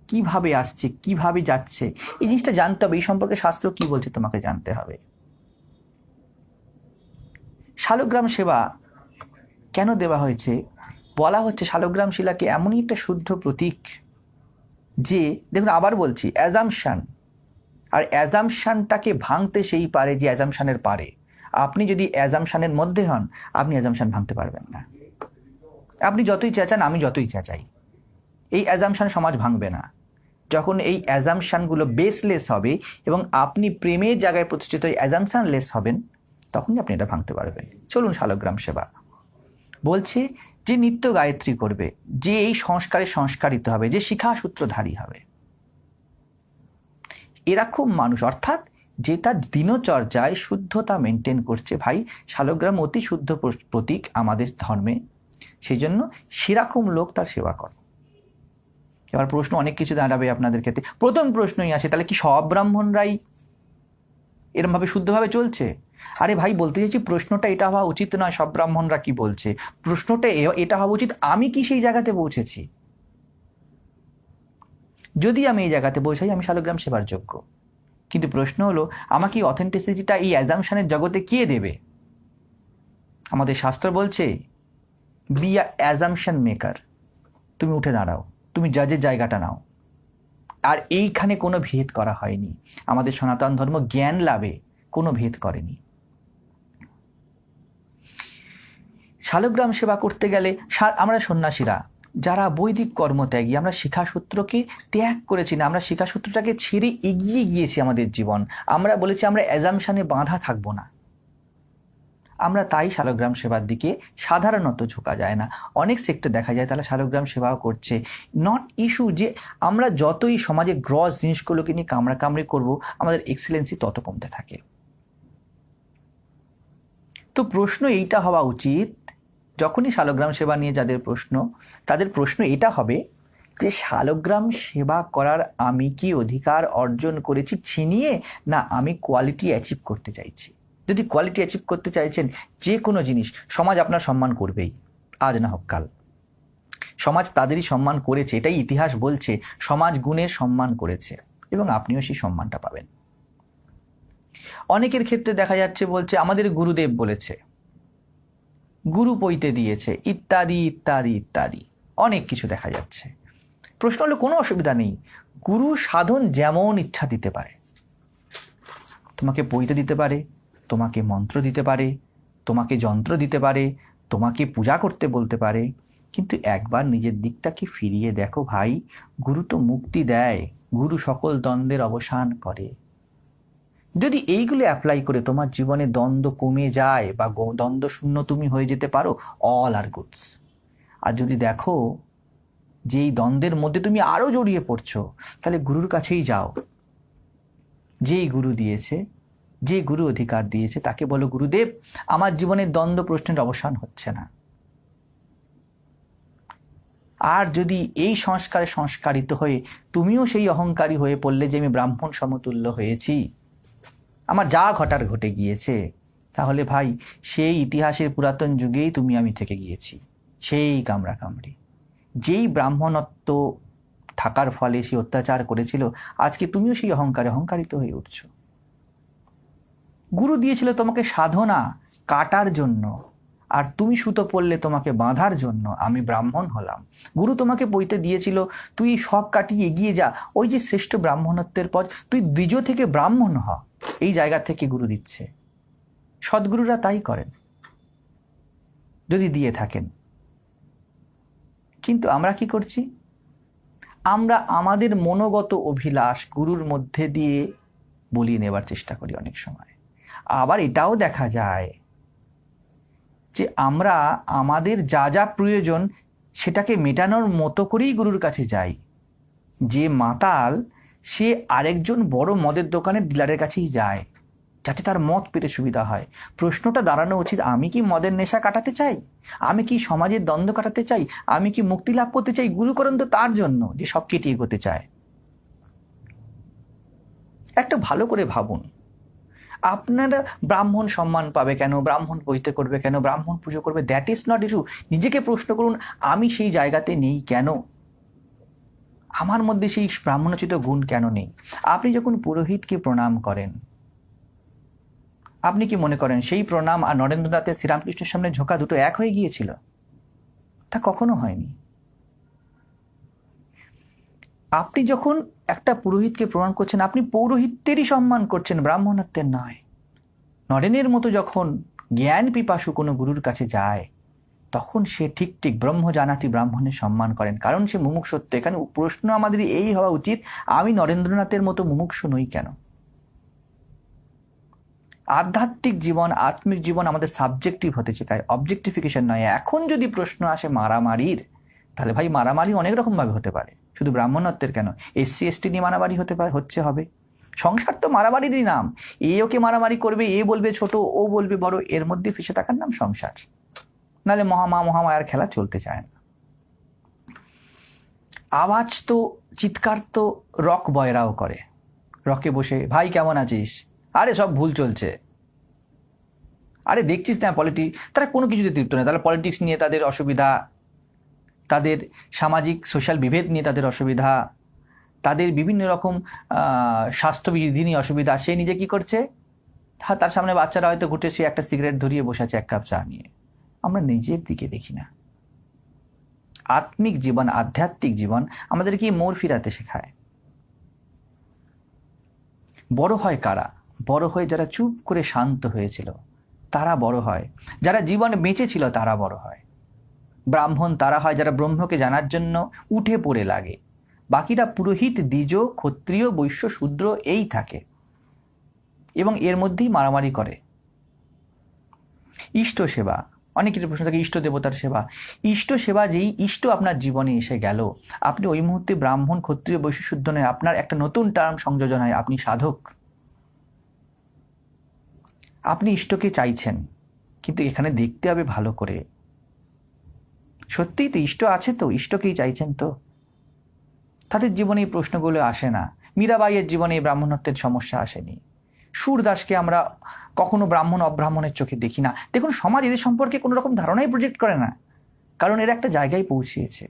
কিভাবে আসছে, কিভাবে যাচ্ছে, এই জিনিসটা জানতে হবে। এই সম্পর্কে শাস্ত্র কি বলছে তোমাকে জানতে হবে। শালগ্রাম সেবা কেন দেওয়া হয়েছে? বলা হচ্ছে শালগ্রাম শিলাকে এমনই একটা শুদ্ধ প্রতীক যে, দেখুন আবার বলছি, অ্যাজাম্পশন, আর অ্যাজাম্পশনটাকে ভাঙতে সেই পারে যে অ্যাজাম্পশনের পারে। আপনি যদি অ্যাজাম্পশনের মধ্যে হন, আপনি অ্যাজাম্পশন ভাঙতে পারবেন না। আপনি যতই চেঁচান, আমি যতই চেঁচাই, এই অ্যাজাম্পশন সমাজ ভাঙবে না। যখন এই অ্যাজাম্পশনগুলো বেসলেস হবে এবং আপনি প্রেমের জায়গায় প্রতিষ্ঠিত অ্যাজাম্পশনলেস হবেন, তখনই আপনি এটা ভাঙতে পারবেন। চলুন শালগ্রাম সেবা বলছে যে নিত্য গায়ত্রী করবে, যে এই সংস্কারে সংস্কারিত হবে, যে শিখাসূত্রধারী হবে, এরকম মানুষ, অর্থাৎ যে তার দিনচর্যায় শুদ্ধতা মেনটেন করছে। ভাই শালগ্রাম অতি শুদ্ধ প্রতীক আমাদের ধর্মে, সেই জন্য সেরকম লোক তার সেবা করো। এবার প্রশ্ন অনেক কিছু দাঁড়াবে আপনাদের ক্ষেত্রে। প্রথম প্রশ্নই আসে, তাহলে কি সব ব্রাহ্মণরাই এরমভাবে শুদ্ধভাবে চলছে? আরে ভাই বলতে চাইছি, প্রশ্নটা এটা হওয়া উচিত নয় সব ব্রাহ্মণরা কি বলছে, প্রশ্নটা এটা হওয়া উচিত আমি কি সেই জায়গাতে পৌঁছেছি। যদি আমি এই জায়গাতে পৌঁছাই, আমি শালগ্রাম সেবার যোগ্য। কিন্তু প্রশ্ন হলো, আমাকে অথেন্টিসিটিটা এই অ্যাজাম্পশনের জগতে কে দেবে? আমাদের শাস্ত্র বলছে বি আ অ্যাজাম্পশন মেকার। তুমি উঠে দাঁড়াও, তুমি জাজের জায়গাটা নাও। আর এইখানে কোনো ভেদ করা হয়নি। আমাদের সনাতন ধর্ম জ্ঞান লাভে কোনো ভেদ করেনি। শালগ্রাম সেবা করতে গেলে আমরা সন্ন্যাসীরা যারা বৈদিক কর্মত্যাগী, আমরা শিখাসূত্রকে ত্যাগ করেছি না, আমরা শিখাসূত্রটাকে ছেড়ে এগিয়ে গিয়েছি আমাদের জীবন। আমরা বলেছি আমরা অ্যাজাম্পশনে বাঁধা থাকবো না। আমরা তাই শালগ্রাম সেবার দিকে সাধারণত ঝোঁকা যায় না। অনেক সেক্টর দেখা যায় তারা শালগ্রাম সেবাও করছে। নট ইস্যু যে আমরা যতই সমাজে গ্রস জিনিসগুলোকে নিয়ে কামড়াকামড়ি করবো, আমাদের এক্সেলেন্সি তত কমতে থাকে। তো প্রশ্ন এইটা হওয়া উচিত, যখনই শালগ্রাম সেবা নিয়ে যাদের প্রশ্ন, তাদের প্রশ্ন এটা হবে যে শালগ্রাম সেবা করার আমি কি অধিকার অর্জন করেছি ছিনিয়ে, না আমি কোয়ালিটি অ্যাচিভ করতে চাইছি। যদি কোয়ালিটি অ্যাচিভ করতে চাইছেন, যে কোনো জিনিস সমাজ আপনার সম্মান করবেই, আজ না হোক কাল। সমাজ তাদেরই সম্মান করেছে, এটাই ইতিহাস বলছে। সমাজ গুণের সম্মান করেছে এবং আপনিও সেই সম্মানটা পাবেন। অনেকের ক্ষেত্রে দেখা যাচ্ছে বলছে আমাদের গুরুদেব বলেছে, গুরু পইতে দিয়েছে, ইত্যাদি ইত্যাদি ইত্যাদি অনেক কিছু দেখা যাচ্ছে। প্রশ্ন হলো কোনো অসুবিধা নেই, গুরু সাধন যেমন ইচ্ছা দিতে পারে। তোমাকে পইতে দিতে পারে, তোমাকে মন্ত্র দিতে পারে, তোমাকে যন্ত্র দিতে পারে, তোমাকে পূজা করতে বলতে পারে, কিন্তু একবার নিজের দিকটাকে ফিরিয়ে দেখো ভাই, গুরু তো মুক্তি দেয়, গুরু সকল দ্বন্দ্বের অবসান করে। যদি এইগুলো অ্যাপ্লাই করে তোমার জীবনে দ্বন্দ্ব কমে যায় বা দ্বন্দ্ব শূন্য তুমি হয়ে যেতে পারো, অল আর গুডস। আর যদি দেখো যে এই দ্বন্দ্বের মধ্যে তুমি আরো জড়িয়ে পড়ছো, তাহলে গুরুর কাছেই যাও। যেই গুরু দিয়েছে, যে গুরু অধিকার দিয়েছে, তাকে বলো, গুরুদেব আমার জীবনের দ্বন্দ্ব প্রশ্নের অবসান হচ্ছে না। আর যদি এই সংস্কারে সংস্কারিত হয়ে তুমিও সেই অহংকারী হয়ে পড়লে যে আমি ব্রাহ্মণ সমতুল্য হয়েছি, আমার যা ঘটার ঘটে গিয়েছে, তাহলে ভাই সেই ইতিহাসের পুরাতন যুগেই তুমি আমি থেকে গিয়েছি, সেই কামড়াকামড়ি। যেই ব্রাহ্মণত্ব থাকার ফলে সে অত্যাচার করেছিল, আজকে তুমিও সেই অহংকারে অহংকারিত হয়ে উঠছো। গুরু দিয়েছিল তোমাকে সাধনা কাটার জন্য, আর তুমি সুতো পড়লে তোমাকে বাঁধার জন্য। আমি ব্রাহ্মণ হলাম, গুরু তোমাকে বইতে দিয়েছিল তুই সব কাটিয়ে এগিয়ে যা, ওই যে শ্রেষ্ঠ ব্রাহ্মণত্বের পথ, তুই দ্বিজ থেকে ব্রাহ্মণ হ, এই জায়গা থেকে গুরু দিচ্ছে। সদ্গুরুরা তাই করেন যদি দিয়ে থাকেন। কিন্তু আমরা কি করছি? আমরা আমাদের মনোগত অভিলাষ গুরুর মধ্যে দিয়ে বলিয়ে নেবার চেষ্টা করি অনেক সময়। আবার এটাও দেখা যায় যে আমরা আমাদের যা যা প্রয়োজন সেটাকে মেটানোর মতো করেই গুরুর কাছে যাই। যে মাতাল সে আরেকজন বড় মদের দোকানের ডিলারের কাছেই যায় যাতে তার মদ পেতে সুবিধা হয়। প্রশ্নটা দাঁড়ানো উচিত, আমি কি মদের নেশা কাটাতে চাই? আমি কি সমাজের দ্বন্দ্ব কাটাতে চাই? আমি কি মুক্তি লাভ করতে চাই? গুরু করেন তো তার জন্য যে সব কেটে এগোতে চায়। একটা ভালো করে ভাবুন, আপনারা ব্রাহ্মণ সম্মান পাবে কেন, ব্রাহ্মণ বইতে করবে কেন, ব্রাহ্মণ পুজো করবে, দ্যাট ইজ নট ইস্যু। নিজেকে প্রশ্ন করুন, আমি সেই জায়গাতে নেই কেন? আমার মধ্যে সেই ব্রাহ্মণোচিত গুণ কেন নেই? আপনি যখন পুরোহিতকে প্রণাম করেন, আপনি কি মনে করেন সেই প্রণাম আর নরেন্দ্রনাথের শ্রীরামকৃষ্ণের সামনে ঝোঁকা দুটো এক হয়ে গিয়েছিল? তা কখনো হয়নি। আপনি যখন একটা পুরোহিতকে প্রণাম করছেন, আপনি পৌরোহিত্যেরই সম্মান করছেন, ব্রাহ্মণত্বের নয়। নরেনের মতো যখন জ্ঞান পিপাসু কোনো গুরুর কাছে যায়, তখন সে ঠিক ঠিক ব্রহ্ম জানাতি ব্রাহ্মণের সম্মান করেন, কারণ সে মুমুক্ষুত্ব। এখানে প্রশ্ন আমাদের এই হওয়া উচিত, আমি নরেন্দ্রনাথের মতো মুমুক্ষু নই কেন? আধ্যাত্মিক জীবন, আত্মিক জীবন আমাদের সাবজেক্টিভ হতে শেখায়, অবজেক্টিফিকেশন নয়। এখন যদি প্রশ্ন আসে মারামারির, তাহলে ভাই মারামারি অনেক রকম ভাবে হতে পারে, শুধু ব্রাহ্মণত্বের কেন, এসসি এসটি নিয়ে মারামারি হতে পারে, হবে। সংসার তো মারামারিরই নাম। এ ওকে মারামারি করবে, এ বলবে ছোট, ও বলবে বড়, এর মধ্যে ফেসে থাকার নাম সংসার। নাহলে মহামায়ার খেলা চলতে চায় না। আওয়াজ তো, চিৎকার তো রক বয়রাও করে। রকে বসে, ভাই কেমন আছিস? আরে সব ভুল চলছে। আরে দেখছিস না পলিটিক্স, তারা কোনো কিছুতে তৃপ্ত নেই। তারা পলিটিক্স নিয়ে তাদের অসুবিধা, তাদের সামাজিক সোশ্যাল বিভেদ নিয়ে তাদের অসুবিধা, তাদের বিভিন্ন রকম স্বাস্থ্যবিধি নিয়ে অসুবিধা। সে নিজে কি করছে? তার সামনে বাচ্চারা হয়তো ঘুরতে, সে একটা সিগারেট ধরিয়ে বসে আছে এক কাপ চা নিয়ে। আমরা নিজের দিকে দেখি না। আত্মিক জীবন, আধ্যাত্মিক জীবন আমাদেরকে মোড় ফিরাতে শেখায়। বড় হয় কারা? বড় হয়ে যারা চুপ করে শান্ত হয়েছিল তারা বড় হয়। যারা জীবনে বেঁচে ছিল তারা বড় হয়। ব্রাহ্মণ তারা হয় যারা ব্রহ্মকে জানার জন্য উঠে পড়ে লাগে। বাকিরা পুরোহিত, দ্বিজ, ক্ষত্রিয়, বৈশ্য, শূদ্র এই থাকে এবং এর মধ্যেই মারামারি করে। ইষ্ট সেবা, অনেকের প্রশ্ন থাকে ইষ্ট দেবতার সেবা। ইষ্ট সেবা, যেই ইষ্ট আপনার জীবনে এসে গেল, আপনি ওই মুহূর্তে ব্রাহ্মণ, ক্ষত্রিয়, বৈশ্য, শূদ্র নয়, আপনার একটা নতুন টার্ম সংযোজন হয়, আপনি সাধক। আপনি ইষ্টকে চাইছেন, কিন্তু এখানে দেখতে হবে ভালো করে, সত্যিই তো ইষ্ট আছে তো? ইষ্টকেই চাইছেন তো? তাদের জীবনে এই প্রশ্নগুলো আসে না। মীরাবাইয়ের জীবনে এই ব্রাহ্মণত্বের সমস্যা আসেনি। সুরদাসকে আমরা কখনো ব্রাহ্মণ অব্রাহ্মণের চোখে দেখি না। দেখুন, সমাজ এদের সম্পর্কে কোনো রকম ধারণাই প্রজেক্ট করে না, কারণ এরা একটা জায়গায় পৌঁছিয়েছে।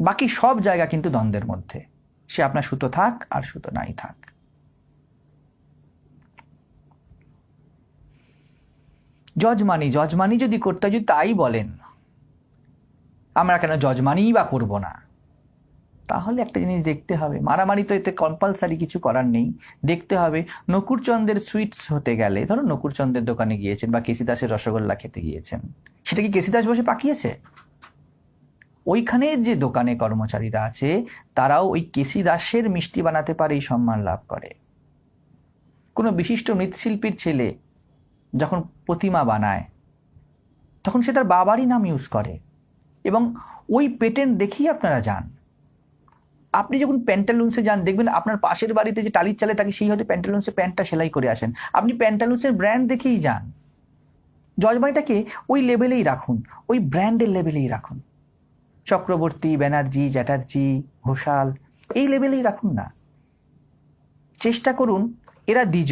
বাকি সব জায়গা কিন্তু দ্বন্দ্বের মধ্যে, সে আপনার সুতো থাক আর সুতো নাই থাক। জজমানি যদি করতে হয়, যদি তাই বলেন, আমরা কেন জজমানিই বা করব না? তাহলে একটা জিনিস দেখতে হবে, মারামারি তো এতে কম্পালসারি কিছু করার নেই, দেখতে হবে নকুড়চন্দ্রের সুইটস হতে গেলে, ধরো নকুড়চন্দ্রের দোকানে গিয়েছেন বা কেসি দাসের রসগোল্লা খেতে গিয়েছেন, সেটা কি কেসি দাস বসে পাকিয়েছে? ওইখানের যে দোকানে কর্মচারীরা আছে তারাও ওই কেসি দাসের মিষ্টি বানাতে পারে, এই সম্মান লাভ করে। কোনো বিশিষ্ট মৃৎশিল্পীর ছেলে যখন প্রতিমা বানায় তখন সে তার বাবারই নাম ইউজ করে, এবং ওই পেটেন্ট দেখেই আপনারা যান। আপনি যখন প্যান্টালুন্সে যান দেখবেন আপনার পাশের বাড়িতে যে টালির চালে তাকে সেই হয়তো প্যান্টালুন্সে প্যান্টটা সেলাই করে আসেন, আপনি প্যান্টালুন্সের ব্র্যান্ড দেখেই যান। জজবাইটাকে ওই লেভেলেই রাখুন, ওই ব্র্যান্ডের লেভেলেই রাখুন। চক্রবর্তী, ব্যানার্জি, চ্যাটার্জি, ঘোষাল, এই লেভেলেই রাখুন না। চেষ্টা করুন এরা দ্বিজ,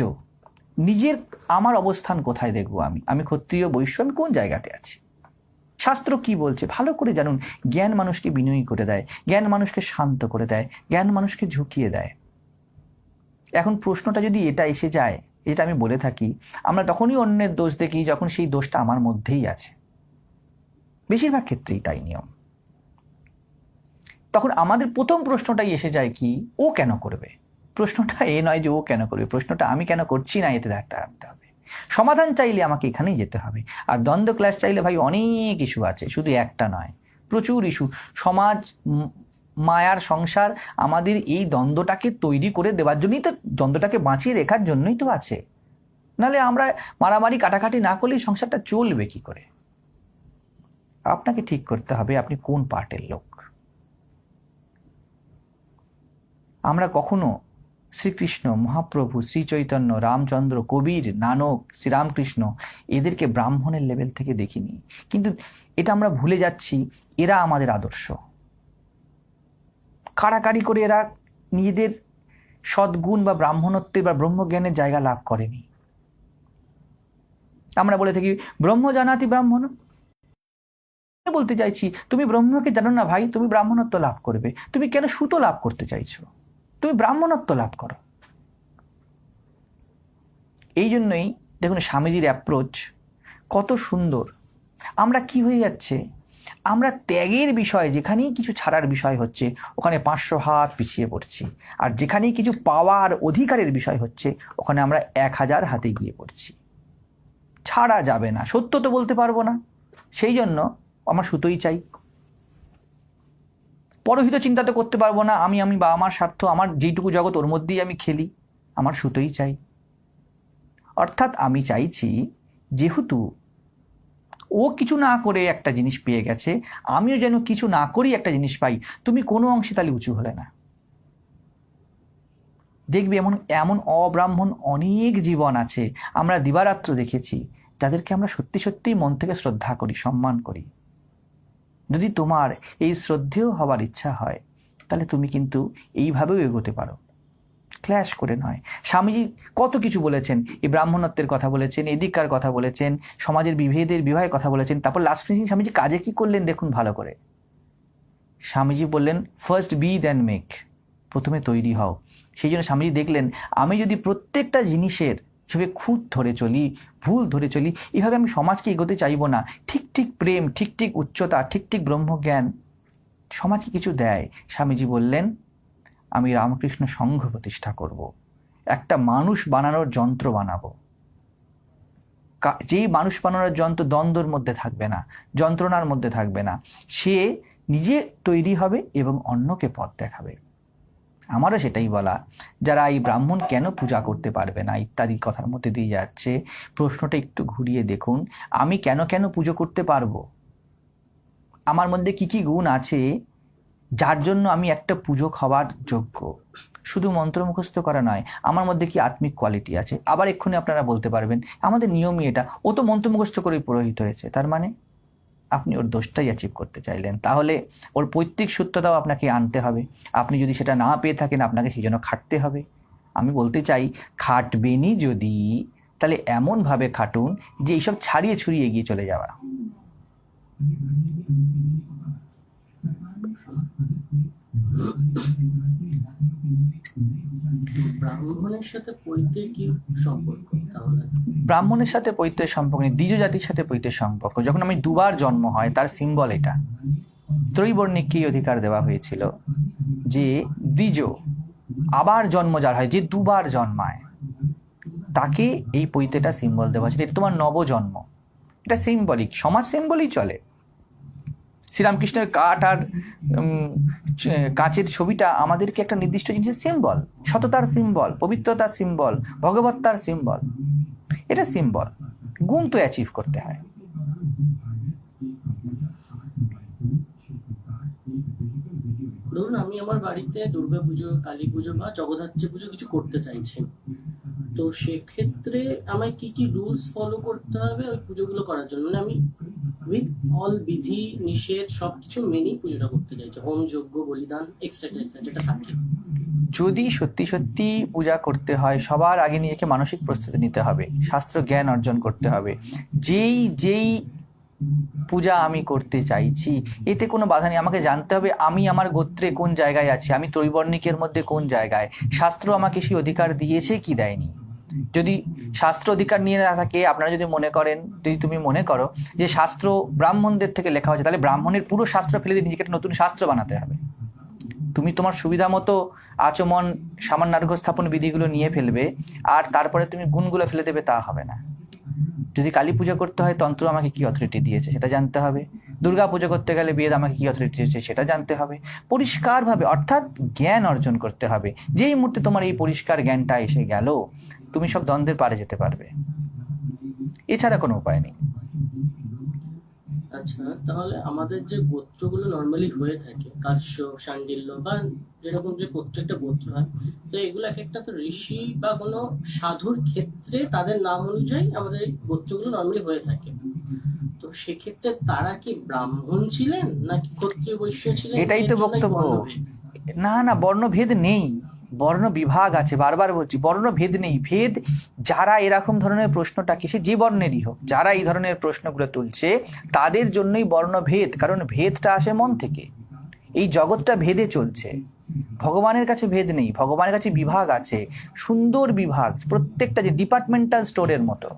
নিজের আমার অবস্থান কোথায় দেখবো, আমি ক্ষত্রিয় বৈশ্য, আমি কোন জায়গাতে আছি, শাস্ত্র কি বলছে ভালো করে জানুন। জ্ঞান মানুষকে বিনয়ী করে দেয়, জ্ঞান মানুষকে শান্ত করে দেয়, জ্ঞান মানুষকে ঝুঁকিয়ে দেয়। এখন প্রশ্নটা যদি এটা এসে যায়, যেটা আমি বলে থাকি, আমরা তখনই অন্যের দোষ দেখি যখন সেই দোষটা আমার মধ্যেই আছে, বেশিরভাগ ক্ষেত্রেই তাই নিয়ম। তখন আমাদের প্রথম প্রশ্নটাই এসে যায় কি, ও কেন করবে। প্রশ্নটা এ নয় যে ও কেন করবে, প্রশ্নটা আমি কেন করছি না, এতে একটা আনতে হবে। সমাধান চাইলে আমাকে এখানেই যেতে হবে। আর দ্বন্দ্ব ক্লাস চাইলে ভাই অনেক ইস্যু আছে, শুধু একটা নয়, প্রচুর ইস্যু। সমাজ, মায়ার সংসার আমাদের এই দ্বন্দ্বটাকে তৈরি করে দেওয়ার জন্যই তো, দ্বন্দ্বটাকে বাঁচিয়ে রেখার জন্যই তো আছে। নাহলে আমরা মারামারি কাটাকাটি না করলেই সংসারটা চলবে কি করে। আপনাকে ঠিক করতে হবে আপনি কোন পার্টের লোক। আমরা কখনো শ্রীকৃষ্ণ, মহাপ্রভু, শ্রী চৈতন্য, রামচন্দ্র, কবির, নানক, শ্রীরামকৃষ্ণ এদেরকে ব্রাহ্মণের লেভেল থেকে দেখিনি, কিন্তু এটা আমরা ভুলে যাচ্ছি এরা আমাদের আদর্শ। কাড়াকাড়ি করে এরা নিজেদের সদ্গুণ বা ব্রাহ্মণত্বের বা ব্রহ্মজ্ঞানের জায়গা লাভ করেনি। আমরা বলে থাকি ব্রহ্ম জানাতি ব্রাহ্মণ, বলতে চাইছি তুমি ব্রহ্মকে জানো না ভাই, তুমি ব্রাহ্মণত্ব লাভ করবে। তুমি কেন সুতো লাভ করতে চাইছো, তুমি ব্রাহ্মণত্ব লাভ করো। এই জন্যই দেখুন স্বামীজির অ্যাপ্রোচ কত সুন্দর। আমরা কি হয়ে যাচ্ছে, আমরা ত্যাগের বিষয়, যেখানেই কিছু ছাড়ার বিষয় হচ্ছে ওখানে 500 হাত পিছিয়ে পড়ছি, আর যেখানেই কিছু পাওয়ার অধিকারের বিষয় হচ্ছে ওখানে আমরা 1000 হাতে গিয়ে পড়ছি। ছাড়া যাবে না, সত্য তো বলতে পারবো না, সেই জন্য আমার সুতোই চাই। পরহিত চিন্তা তো করতে পারবো না, আমি বা আমার স্বার্থ, আমার যেইটুকু জগৎ ওর মধ্যেই আমি খেলি, আমার সুতোই চাই। অর্থাৎ আমি চাইছি যেহেতু ও কিছু না করে একটা জিনিস পেয়ে গেছে, আমিও যেন কিছু না করেই একটা জিনিস পাই। তুমি কোনো অংশে তাহলে উঁচু হলে না। দেখবে এমন এমন অব্রাহ্মণ অনেক জীবন আছে, আমরা দিবারাত্র দেখেছি, যাদেরকে আমরা সত্যি সত্যিই মন থেকে শ্রদ্ধা করি, সম্মান করি। যদি তোমার এই শ্রদ্ধেয় হওয়ার ইচ্ছা হয় তাহলে তুমি কিন্তু এইভাবেও এগোতে পারো, ক্ল্যাশ করে নয়। স্বামীজি কত কিছু বলেছেন, এই ব্রাহ্মণত্বের কথা বলেছেন, এদিককার কথা বলেছেন, সমাজের বিভেদের বিবাহের কথা বলেছেন। তারপর লাস্ট ফিনিশিং স্বামীজি কাজে কি করলেন দেখুন ভালো করে। স্বামীজি বললেন ফার্স্ট বি দেন মেক, প্রথমে তৈরি হও। সেই জন্য স্বামীজি দেখলেন আমি যদি প্রত্যেকটা জিনিসের হিসেবে খুঁত ধরে চলি, ভুল ধরে চলি, এভাবে আমি সমাজকে এগোতে চাইবো না। ঠিক ঠিক প্রেম, ঠিক ঠিক উচ্চতা, ঠিক ঠিক ব্রহ্মজ্ঞান সমাজকে কিছু দেয়। স্বামীজি বললেন আমি রামকৃষ্ণ সংঘ প্রতিষ্ঠা করব, একটা মানুষ বানানোর যন্ত্র বানাবো। যেই মানুষ বানানোর যন্ত্র দ্বন্দ্বর মধ্যে থাকবে না, যন্ত্রণার মধ্যে থাকবে না, সে নিজে তৈরি হবে এবং অন্যকে পথ দেখাবে। আমারও সেটাই বলা, যারা এই ব্রাহ্মণ কেন পূজা করতে পারবে না ইত্যাদি কথার মধ্যে দিয়ে যাচ্ছে, প্রশ্নটা একটু ঘুরিয়ে দেখুন, আমি কেন কেন পুজো করতে পারবো, আমার মধ্যে কি কি গুণ আছে যার জন্য আমি একটা পূজক হওয়ার যোগ্য। শুধু মন্ত্র মুখস্থ করা নয়, আমার মধ্যে কি আত্মিক কোয়ালিটি আছে। আবার এক্ষুনি আপনারা বলতে পারবেন আমাদের নিয়মই এটা, ও তো মন্ত্র মুখস্থ করেই পুরোহিত হয়েছে, তার মানে আপনি ওর দোষটাই অ্যাচিভ করতে চাইলেন। তাহলে ওর পৈতৃক সূত্রটাও আপনাকে আনতে হবে। আপনি যদি সেটা না পেয়ে থাকেন আপনাকে সেই জন্য খাটতে হবে। আমি বলতে চাই খাটবেনই যদি, তাহলে এমনভাবে খাটুন যে এইসব ছাড়িয়ে ছুড়িয়ে এগিয়ে চলে যাওয়া। ব্রাহ্মণের সাথে পৈতের কি সম্পর্ক? তাহলে ব্রাহ্মণের সাথে পৈতের সম্পর্ক নেই, দ্বিজ জাতির সাথে পৈতের সম্পর্ক। যখন আমি দুবার জন্ম হয় তার সিম্বল এটা। ত্রৈবর্ণিককেই অধিকার দেওয়া হয়েছিল, যে দ্বিজ আবার জন্ম যার হয়, যে দুবার জন্মায়, তাকে এই পৈতেটা সিম্বল দেওয়া হয়েছে। এটা তোমার নবজন্ম, এটা সিম্বলিক, সমাজ সিম্বলই চলে। শ্রীরামকৃষ্ণের কাঠ আর কাঁচের ছবিটা আমাদেরকে একটা নির্দিষ্ট জিনিসের সিম্বল, সততার সিম্বল, পবিত্রতার সিম্বল, ভগবত্তার সিম্বল। এটা সিম্বল, গুণ তো অ্যাচিভ করতে হয়। ধরুন আমি আমার বাড়িতে দুর্গাপুজো, কালী পুজো বা জগদ্ধাত্রী পুজো কিছু করতে চাইছি, তো সেক্ষেত্রে আমায় কি কি রুলস ফলো করতে হবে ওই পুজোগুলো করার জন্য? মানে আমি উইথ অল বিধি নিষেধ সবকিছু মেনেই পুজোটা করতে চাইছি, হোম যজ্ঞ বলিদান এক্সট্রা এক্সট্রা যেটা থাকে। যদি সত্যি সত্যি পূজা করতে হয়, সবার আগে নিজেকে মানসিক প্রস্তুতি নিতে হবে, শাস্ত্র জ্ঞান অর্জন করতে হবে। যেই পূজা আমি করতে চাইছি এতে কোনো বাধা নেই। আমাকে জানতে হবে আমি আমার গোত্রে কোন জায়গায় আছি, আমি ত্রৈবর্ণিকের মধ্যে কোন জায়গায়, শাস্ত্র আমাকে সেই অধিকার দিয়েছে কি দেয়নি। যদি শাস্ত্র অধিকার নিয়ে না থাকে, আপনারা যদি মনে করেন, যদি তুমি মনে করো যে শাস্ত্র ব্রাহ্মণদের থেকে লেখা হয়েছে, তাহলে ব্রাহ্মণের পুরো শাস্ত্র ফেলে দিয়ে নিজেকে একটা নতুন শাস্ত্র বানাতে হবে। তুমি তোমার সুবিধা মতো আচমন সামান্যার্ঘ স্থাপন বিধিগুলো নিয়ে ফেলবে, আর তারপরে তুমি গুণগুলো ফেলে দেবে, তা হবে না। যদি কালী পুজো করতে হয়, তন্ত্র আমাকে কি অথরিটি দিয়েছে সেটা জানতে হবে। দুর্গা পুজো করতে গেলে বেদ আমাকে কি অথরিটি দিয়েছে সেটা জানতে হবে। পরিষ্কারভাবে, অর্থাৎ জ্ঞান অর্জন করতে হবে। যেই মুহূর্তে তোমার এই পরিষ্কার জ্ঞানটা এসে গেল, তুমি সব দ্বন্দ্বের পারে যেতে পারবে, এছাড়া কোনো উপায় নেই। আচ্ছা, তাহলে আমাদের যে গোত্রগুলো নর্মালি হয়ে থাকে, কাশ্য, শাণ্ডিল্য বা যেরকম যে প্রত্যেকটা গোত্র হয়, তো এগুলো এক একটা তো ঋষি বা কোনো সাধুর ক্ষেত্রে তাদের নাম অনুযায়ী আমাদের এই গোত্রগুলো নর্মালি হয়ে থাকে। তো সেক্ষেত্রে তারা কি ব্রাহ্মণ ছিলেন নাকি ক্ষত্রিয় বৈশ্য ছিলেন? এটাই তো এর জন্যই বক্তব্য। বর্ণভেদ। না, বর্ণভেদ নেই, বর্ণ বিভাগ আছে। বারবার বলছি, বর্ণভেদ নেই। ভেদ যারা এরকম ধরনের প্রশ্নটাকে, সে যে বর্ণেরই হোক, যারা এই ধরনের প্রশ্নগুলো তুলছে তাদের জন্যই বর্ণভেদ। কারণ ভেদটা আসে মন থেকে। এই জগৎটা ভেদে চলছে। ভগবানের কাছে ভেদ নেই, ভগবানের কাছে বিভাগ আছে, সুন্দর বিভাগ, প্রত্যেকটা যে ডিপার্টমেন্টাল স্টোরের মতো।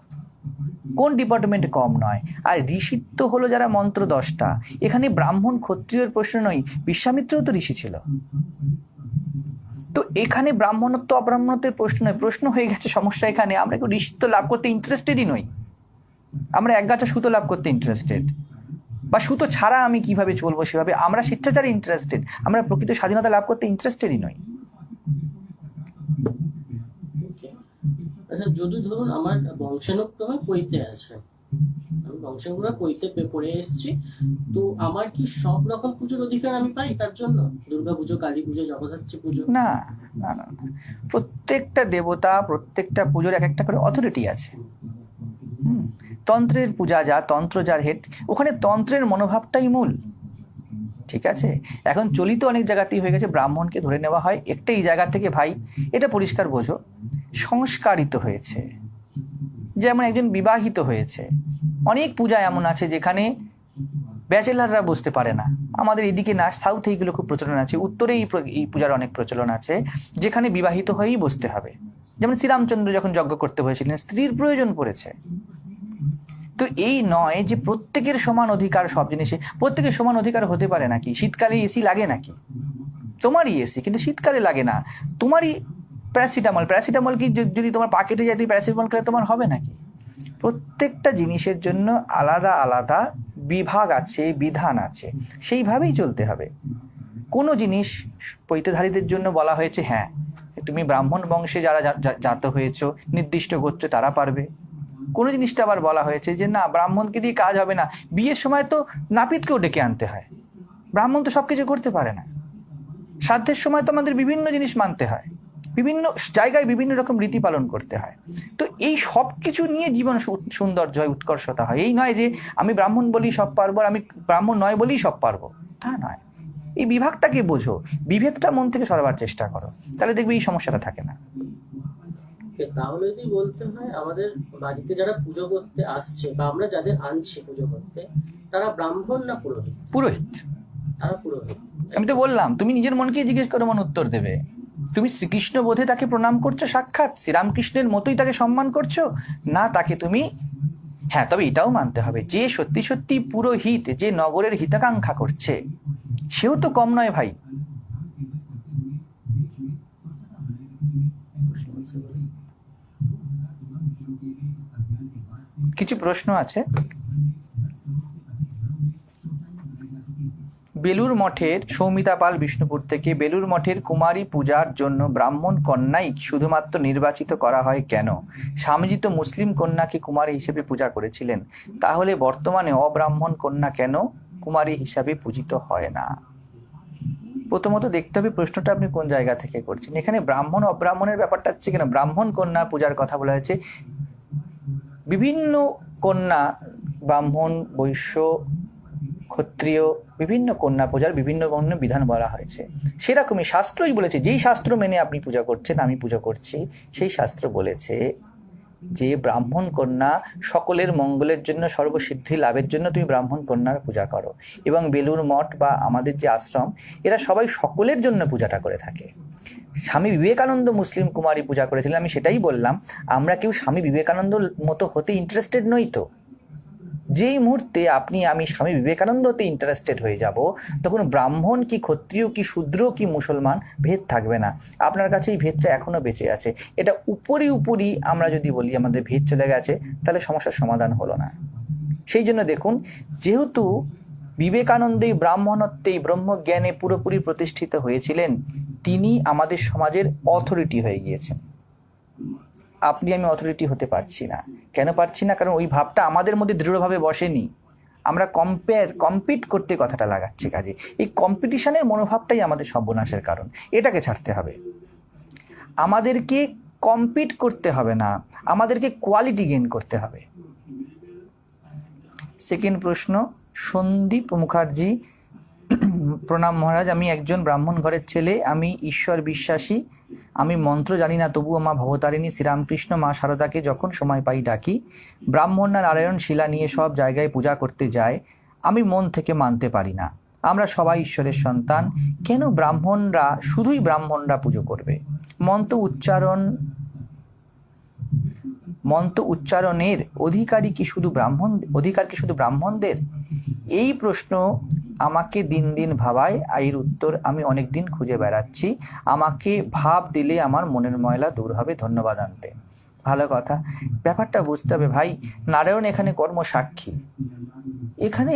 কোন ডিপার্টমেন্ট কম নয়। আর ঋষিত্ব হলো যারা মন্ত্র 10টা। এখানে ব্রাহ্মণ ক্ষত্রিয়র প্রশ্ন নয়, বিশ্বামিত্রও তো ঋষি ছিল। তো এখানে ব্রাহ্মণত্ব অব্রাহ্মণত্বের প্রশ্ন নয়, প্রশ্ন হয়ে গেছে সমস্যা এখানে আমরা কেউ ঋষিত্ব লাভ করতে ইন্টারেস্টেডই নই। আমরা একগাছা সুতো লাভ করতে ইন্টারেস্টেড, বা সুতো ছাড়া আমি কিভাবে চলবো সেভাবে আমরা স্বেচ্ছাচারে ইন্টারেস্টেড। আমরা প্রকৃত স্বাধীনতা লাভ করতে ইন্টারেস্টেডই নই। আচ্ছা, যদি ধরুন আমার বংশানুক্রমে পৈতে আছে, আমি বংশানুক্রমে পৈতে পড়ে এসেছি, তো আমার কি সব রকম পুজোর অধিকার আমি পাই তার জন্য? দুর্গা পুজো, কালী পুজো, জগদ্ধাত্রী পুজো? না, প্রত্যেকটা দেবতা, প্রত্যেকটা পুজোর এক একটা করে অথরিটি আছে। তন্ত্রের পূজা যা, তন্ত্র যার হেড, ওখানে তন্ত্রের মনোভাবটাই মূল। ঠিক আছে, এখন চলিত অনেক জায়গাতেই হয়ে গেছে ব্রাহ্মণকে ধরে নেওয়া হয় একটাই জায়গা থেকে। ভাই এটা পরিষ্কার বোঝো, সংস্কারিত হয়েছে, যেমন একজন বিবাহিত হয়েছে। অনেক পূজা এমন আছে যেখানে ব্যাচেলাররা বসতে পারে না। আমাদের এদিকে না, সাউথে এইগুলো খুব প্রচলন আছে, উত্তরে এই পূজার অনেক প্রচলন আছে যেখানে বিবাহিত হয়েই বসতে হবে। যেমন শ্রীরামচন্দ্র যখন যজ্ঞ করতে হয়েছিলেন, স্ত্রীর প্রয়োজন পড়েছে। তো এই নয় যে প্রত্যেকের সমান অধিকার সব জিনিসে, প্রত্যেকের সমান অধিকার হতে পারে নাকি? শীতকালে এসি লাগে নাকি? তোমারই এসি, কিন্তু শীতকালে লাগে না। তোমারই প্যারাসিটামল কি যদি তোমার পাকেটে যায়, তুমি প্যারাসিটামল খেলে তোমার হবে নাকি? প্রত্যেকটা জিনিসের জন্য আলাদা আলাদা বিভাগ আছে, বিধান আছে, সেইভাবেই চলতে হবে। কোনো জিনিস পৈতেধারীদের জন্য বলা হয়েছে, হ্যাঁ তুমি ব্রাহ্মণ বংশে যারা জাত হয়েছ নির্দিষ্ট গোত্রে তারা পারবে। কোনো জিনিসটা আবার বলা হয়েছে যে না, ব্রাহ্মণকে দিয়ে কাজ হবে না, বিয়ের সময় তো নাপিতকেও ডেকে আনতে হয়, ব্রাহ্মণ তো সব কিছু করতে পারে না। শ্রাদ্ধের সময় তো আমাদের বিভিন্ন জিনিস মানতে হয়, বিভিন্ন জায়গায় বিভিন্ন রকম রীতি পালন করতে হয়। তো এই সব কিছু নিয়ে জীবন সৌন্দর্য হয়, উৎকর্ষতা হয়। এই নয় যে আমি ব্রাহ্মণ বলেই সব পারবো, আর আমি ব্রাহ্মণ নয় বলেই সব পারবো, তা নয়। এই বিভাগটাকে বোঝো, বিভেদটা মন থেকে সরাবার চেষ্টা করো, তাহলে দেখবে এই সমস্যাটা থাকে না। তাহলে যদি বলতে হয় আমাদের বাড়িতে যারা পুজো করতে আসছে বা আমরা যাদের আনছি পুজো করতে, তারা ব্রাহ্মণ না পুরোহিত? পুরোহিত। তারা পুরোহিত। আমি তো বললাম, তুমি নিজের মনকে জিজ্ঞেস করো, মন উত্তর দেবে। তুমি শ্রীকৃষ্ণ বোধে তাকে প্রণাম করছো, সাক্ষাৎ শ্রীরামকৃষ্ণের মতোই তাকে সম্মান করছো না, তাকে তুমি, হ্যাঁ তবে এটাও মানতে হবে যে সত্যি সত্যি পুরোহিত, যে নগরের হিতাকাঙ্ক্ষা করছে, সেও তো কম নয় ভাই। কিছু প্রশ্ন আছে। বেলুর মঠের সৌমিতা পাল বিষ্ণুপুর থেকে, বেলুর মঠের কুমারী পূজার জন্য ব্রাহ্মণ কন্যাই শুধুমাত্র নির্বাচিত করা হয় কেন? স্বামীজি তো মুসলিম কন্যাকে কুমারী হিসেবে পূজা করেছিলেন, তাহলে বর্তমানে অব্রাহ্মণ কন্যা কেন কুমারী হিসাবে পূজিত হয় না? প্রথমত দেখতে হবে প্রশ্নটা আপনি কোন জায়গা থেকে করছেন। এখানে ব্রাহ্মণ অব্রাহ্মণের ব্যাপারটা হচ্ছে কেন, ব্রাহ্মণ কন্যা পূজার কথা বলা হয়েছে। বিভিন্ন কন্যা, ব্রাহ্মণ, বৈশ্য, ক্ষত্রিয়, বিভিন্ন কন্যা পূজার বিভিন্ন বিধান বলা হয়েছে। সেরকমই শাস্ত্রই বলেছে, যেই শাস্ত্র মেনে আপনি পূজা করছেন, আমি পূজা করছি, সেই শাস্ত্র বলেছে যে ব্রাহ্মণ কন্যা সকলের মঙ্গলের জন্য, সর্বসিদ্ধি লাভের জন্য তুমি ব্রাহ্মণ কন্যার পূজা করো। এবং বেলুর মঠ বা আমাদের যে আশ্রম, এরা সবাই সকলের জন্য পূজাটা করে থাকে। স্বামী বিবেকানন্দ মুসলিম কুমারী পূজা করেছিলেন, আমি সেটাই বললাম। আমরা কেউ স্বামী বিবেকানন্দর মতো হতে ইন্টারেস্টেড নই তো। যেই মুহূর্তে আপনি আমি স্বামী বিবেকানন্দ হতে ইন্টারেস্টেড হয়ে যাব, তখন ব্রাহ্মণ কি ক্ষত্রিয় কি শূদ্র কি মুসলমান ভেদ থাকবে না। আপনার কাছে এই ভেদটা এখনো বেঁচে আছে। এটা উপরি আমরা যদি বলি আমাদের ভেদ চলে গেছে, তাহলে সমস্যার সমাধান হলো না। সেই জন্য দেখুন, যেহেতু বিবেকানন্দেই ব্রাহ্মণত্বেই ব্রহ্মজ্ঞানে পুরোপুরি প্রতিষ্ঠিত হয়েছিলেন, তিনি আমাদের সমাজের অথরিটি হয়ে গিয়েছেন। আপনি আমি অথরিটি হতে পারছি না। কেন পারছি না? কারণ ওই ভাবটা আমাদের মধ্যে দৃঢ়ভাবে বসেনি। আমরা কম্পিট করতে কথাটা লাগাচ্ছি কাজে। এই কম্পিটিশনের মনোভাবটাই আমাদের সর্বনাশের কারণ। এটাকে ছাড়তে হবে। আমাদেরকে কম্পিট করতে হবে না, আমাদেরকে কোয়ালিটি গেইন করতে হবে। সেকেন্ড প্রশ্ন, সন্দীপ মুখার্জি, প্রণাম মহারাজ, আমি একজন ব্রাহ্মণ ঘরের ছেলে, আমি ঈশ্বর বিশ্বাসী, আমি মন্ত্র জানি না, তবুও মা ভবতারিণী শ্রীরামকৃষ্ণ মা শারদাকে যখন সময় পাই ডাকি। ব্রাহ্মণরা নারায়ণ শিলা নিয়ে সব জায়গায় পূজা করতে যায়, আমি মন থেকে মানতে পারি না। আমরা সবাই ঈশ্বরের সন্তান, কেন শুধুই ব্রাহ্মণরা পুজো করবে? মন্ত্র উচ্চারণের অধিকার কি শুধু ব্রাহ্মণদের? এই প্রশ্ন আমাকে দিন দিন ভাবায়, এর উত্তর আমি অনেক দিন খুঁজে বেড়াচ্ছি। আমাকে ভাব দিলে আমার মনের ময়লা দূর হবে। ধন্যবাদ আনতে। ভালো কথা, ব্যাপারটা বুঝতে হবে ভাই। নারায়ণ এখানে কর্মসাক্ষী। এখানে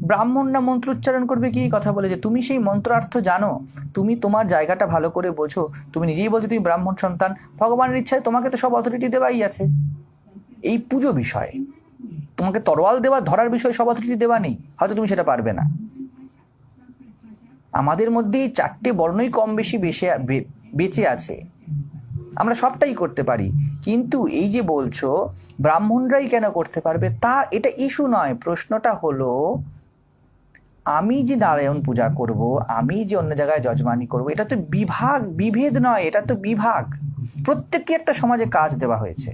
ব্রাহ্মণরা মন্ত্র উচ্চারণ করবে কি কথা বলে যে তুমি সেই মন্ত্রার্থ জানো, তুমি তোমার জায়গাটা ভালো করে বোঝো, তুমি নিজেই বলছো তুমি ব্রাহ্মণ সন্তান, ভগবানের ইচ্ছায় তোমাকে তো সব অথরিটি দেওয়াই আছে। এই পুজো বিষয়ে তোমাকে তরোয়াল ধরার বিষয়ে সব অথরিটি দেওয়া নেই, হয়তো তুমি সেটা পারবে না। আমাদের মধ্যে এই চারটে বর্ণই কম বেশি বেঁচে আছে, আমরা সবটাই করতে পারি। কিন্তু এই যে বলছো ব্রাহ্মণরাই কেন করতে পারবে, এটা ইস্যু নয়। প্রশ্নটা হলো, আমি যে নারায়ণ পূজা করব, আমি যে অন্য জায়গায় যজমানি করব, এটা তো বিভেদ নয়, এটা তো বিভাগ। প্রত্যেককে একটা সমাজে কাজ দেওয়া হয়েছে,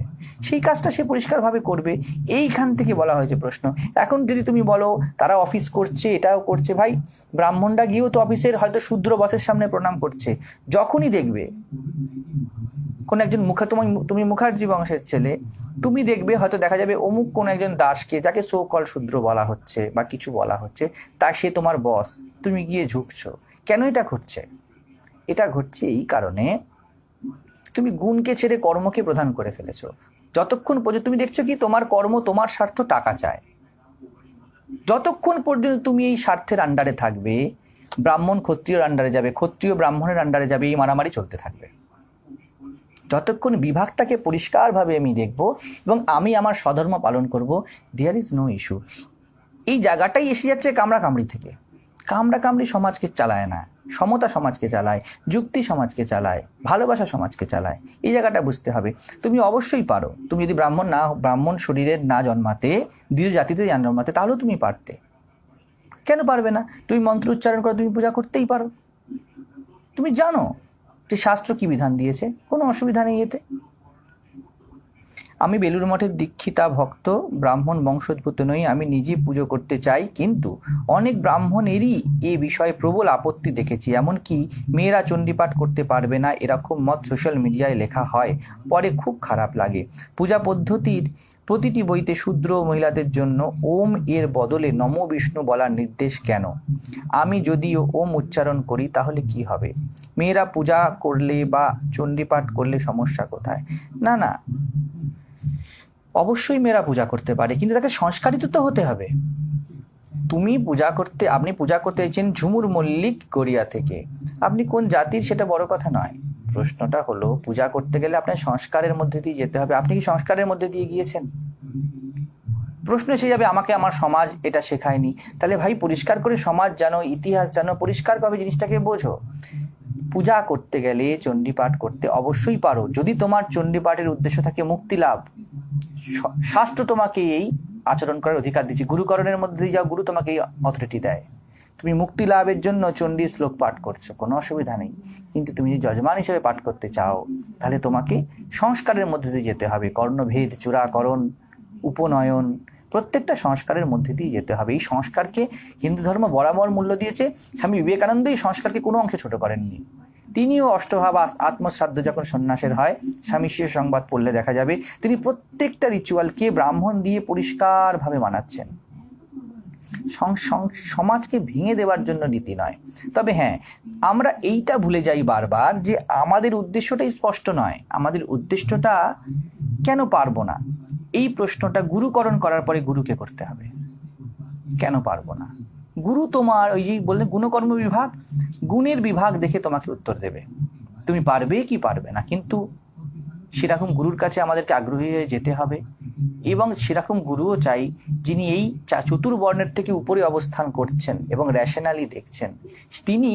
সেই কাজটা সে পরিষ্কারভাবে করবে। এইখান থেকে বলা হয়েছে প্রশ্ন। এখন যদি তুমি বলো তারা অফিস করছে, এটাও করছে, ভাই ব্রাহ্মণরা গিয়েও তো অফিসের হয়তো শূদ্র বসের সামনে প্রণাম করছে। যখনই দেখবে কোন একজন তুমি মুখার্জি বংশের ছেলে, তুমি দেখবে হয়তো দেখা যাবে অমুক কোন একজন দাসকে, যাকে সো কল শূদ্র বলা হচ্ছে বা কিছু বলা হচ্ছে, তা সে তোমার বস, তুমি গিয়ে ঝুঁকছো। কেন এটা ঘটছে? এটা ঘটছে এই কারণে, তুমি গুণকে ছেড়ে কর্মকে প্রধান করে ফেলেছো। যতক্ষণ পর্যন্ত তুমি দেখছো কি তোমার কর্ম, তোমার স্বার্থ টাকা চায়, যতক্ষণ পর্যন্ত তুমি এই স্বার্থের আন্ডারে থাকবে, ব্রাহ্মণ ক্ষত্রিয়র আন্ডারে যাবে, ক্ষত্রিয় ব্রাহ্মণের আন্ডারে যাবে, এই মারামারি চলতে থাকবে। যতক্ষণ বিভাগটাকে পরিষ্কারভাবে আমি দেখব এবং আমি আমার স্বধর্ম পালন করব, দেয়ার ইজ নো ইস্যু। এই জায়গাটাই এসে যাচ্ছে কামড়াকামড়ি থেকে। কামড়াকামড়ি সমাজকে চালায় না, সমতা সমাজকে চালায়, যুক্তি সমাজকে চালায়, ভালোবাসা সমাজকে চালায়। এই জায়গাটা বুঝতে হবে। তুমি অবশ্যই পারো, তুমি যদি ব্রাহ্মণ শরীরের না জন্মাতে, দ্বিতীয় জাতিতে জন্মাতে, তাহলেও তুমি পারতে। কেন পারবে না? তুমি মন্ত্র উচ্চারণ করে তুমি পূজা করতেই পারো। তুমি জানো যে শাস্ত্র কি বিধান দিয়েছে, কোনো অসুবিধা নেই এতে। আমি বেলুর মঠের দীক্ষিতা ভক্ত, ব্রাহ্মণ বংশোদ্ভূত নই, আমি নিজে পুজো করতে চাই, কিন্তু অনেক ব্রাহ্মণেরই এ বিষয়ে প্রবল আপত্তি দেখেছি। এমনকি মেয়েরা চণ্ডীপাঠ করতে পারবে না, এরকম মত সোশ্যাল মিডিয়ায় লেখা হয়, পরে খুব খারাপ লাগে। পূজা পদ্ধতির প্রতিটি বইতে শূদ্র মহিলাদের জন্য ওম এর বদলে নমো বিষ্ণু বলার নির্দেশ কেন? আমি যদিও ওম উচ্চারণ করি, তাহলে কি হবে? মেয়েরা পূজা করলে বা চণ্ডীপাঠ করলে সমস্যা কোথায়? না, অবশ্যই মেয়েরা পূজা করতে পারে, কিন্তু তাকে সংস্কারিত তো হতে হবে। আপনি পূজা করতে চাইছেন ঝুমুর মল্লিক গড়িয়া থেকে, আপনি কোন জাতির সেটা বড় কথা নয়। প্রশ্নটা হলো পূজা করতে গেলে আপনার সংস্কারের মধ্যে দিয়ে যেতে হবে। আপনি কি সংস্কারের মধ্যে দিয়ে গিয়েছেন? প্রশ্ন এসে যাবে আমাকে আমার সমাজ এটা শেখায়নি। তাহলে ভাই পরিষ্কার করে সমাজ জানো, ইতিহাস জানো, পরিষ্কারভাবে জিনিসটাকে বোঝো। পূজা করতে গেলে চণ্ডীপাঠ করতে অবশ্যই পারো, যদি তোমার চণ্ডীপাঠের উদ্দেশ্য থাকে মুক্তি লাভ। শাস্ত্র তোমাকে এই আচরণ করার অধিকার দিচ্ছে, গুরুকরণের মধ্যে দিয়ে যাও, গুরু তোমাকে এই অথরিটি দেয়। তুমি মুক্তি লাভের জন্য চণ্ডীর শ্লোক পাঠ করছো, কোনো অসুবিধা নেই। কিন্তু তুমি যদি যজমান হিসেবে পাঠ করতে চাও, তাহলে তোমাকে সংস্কারের মধ্যে দিয়ে যেতে হবে। কর্ণভেদ, চূড়াকরণ, উপনয়ন, প্রত্যেকটা সংস্কারের মধ্যে দিয়ে যেতে হবে। এই সংস্কারকে হিন্দু ধর্ম বরাবর মূল্য দিয়েছে। স্বামী বিবেকানন্দ এই সংস্কারকে কোনো অংশে ছোট করেননি। তিনিও অষ্টভাব আত্মশ্রাদ্ধ যখন সন্ন্যাসের হয়, স্বামী শিষ্য সংবাদ পড়লে দেখা যাবে তিনি প্রত্যেকটা রিচুয়ালকে ব্রাহ্মণ দিয়ে পরিষ্কারভাবে মানাচ্ছেন। সমাজকে ভেঙে দেওয়ার জন্য নীতি নয়। তবে হ্যাঁ, আমরা এইটা ভুলে যাই বারবার যে আমাদের উদ্দেশ্যটাই স্পষ্ট নয়। আমাদের উদ্দেশ্যটা কেন পারবো না, এই প্রশ্নটা গুরুকরণ করার পরে গুরুকে করতে হবে। কেন পারবো না? গুরু তোমার ওই যে বললেন গুণকর্ম বিভাগ, গুণের বিভাগ দেখে তোমাকে উত্তর দেবে তুমি পারবে কি পারবে না। কিন্তু সেরকম গুরুর কাছে আমাদেরকে আগ্রহী হয়ে যেতে হবে, এবং সেরকম গুরুও চাই যিনি এই চতুর্বর্ণের থেকে উপরে অবস্থান করছেন এবং র্যাশনালি দেখছেন। তিনি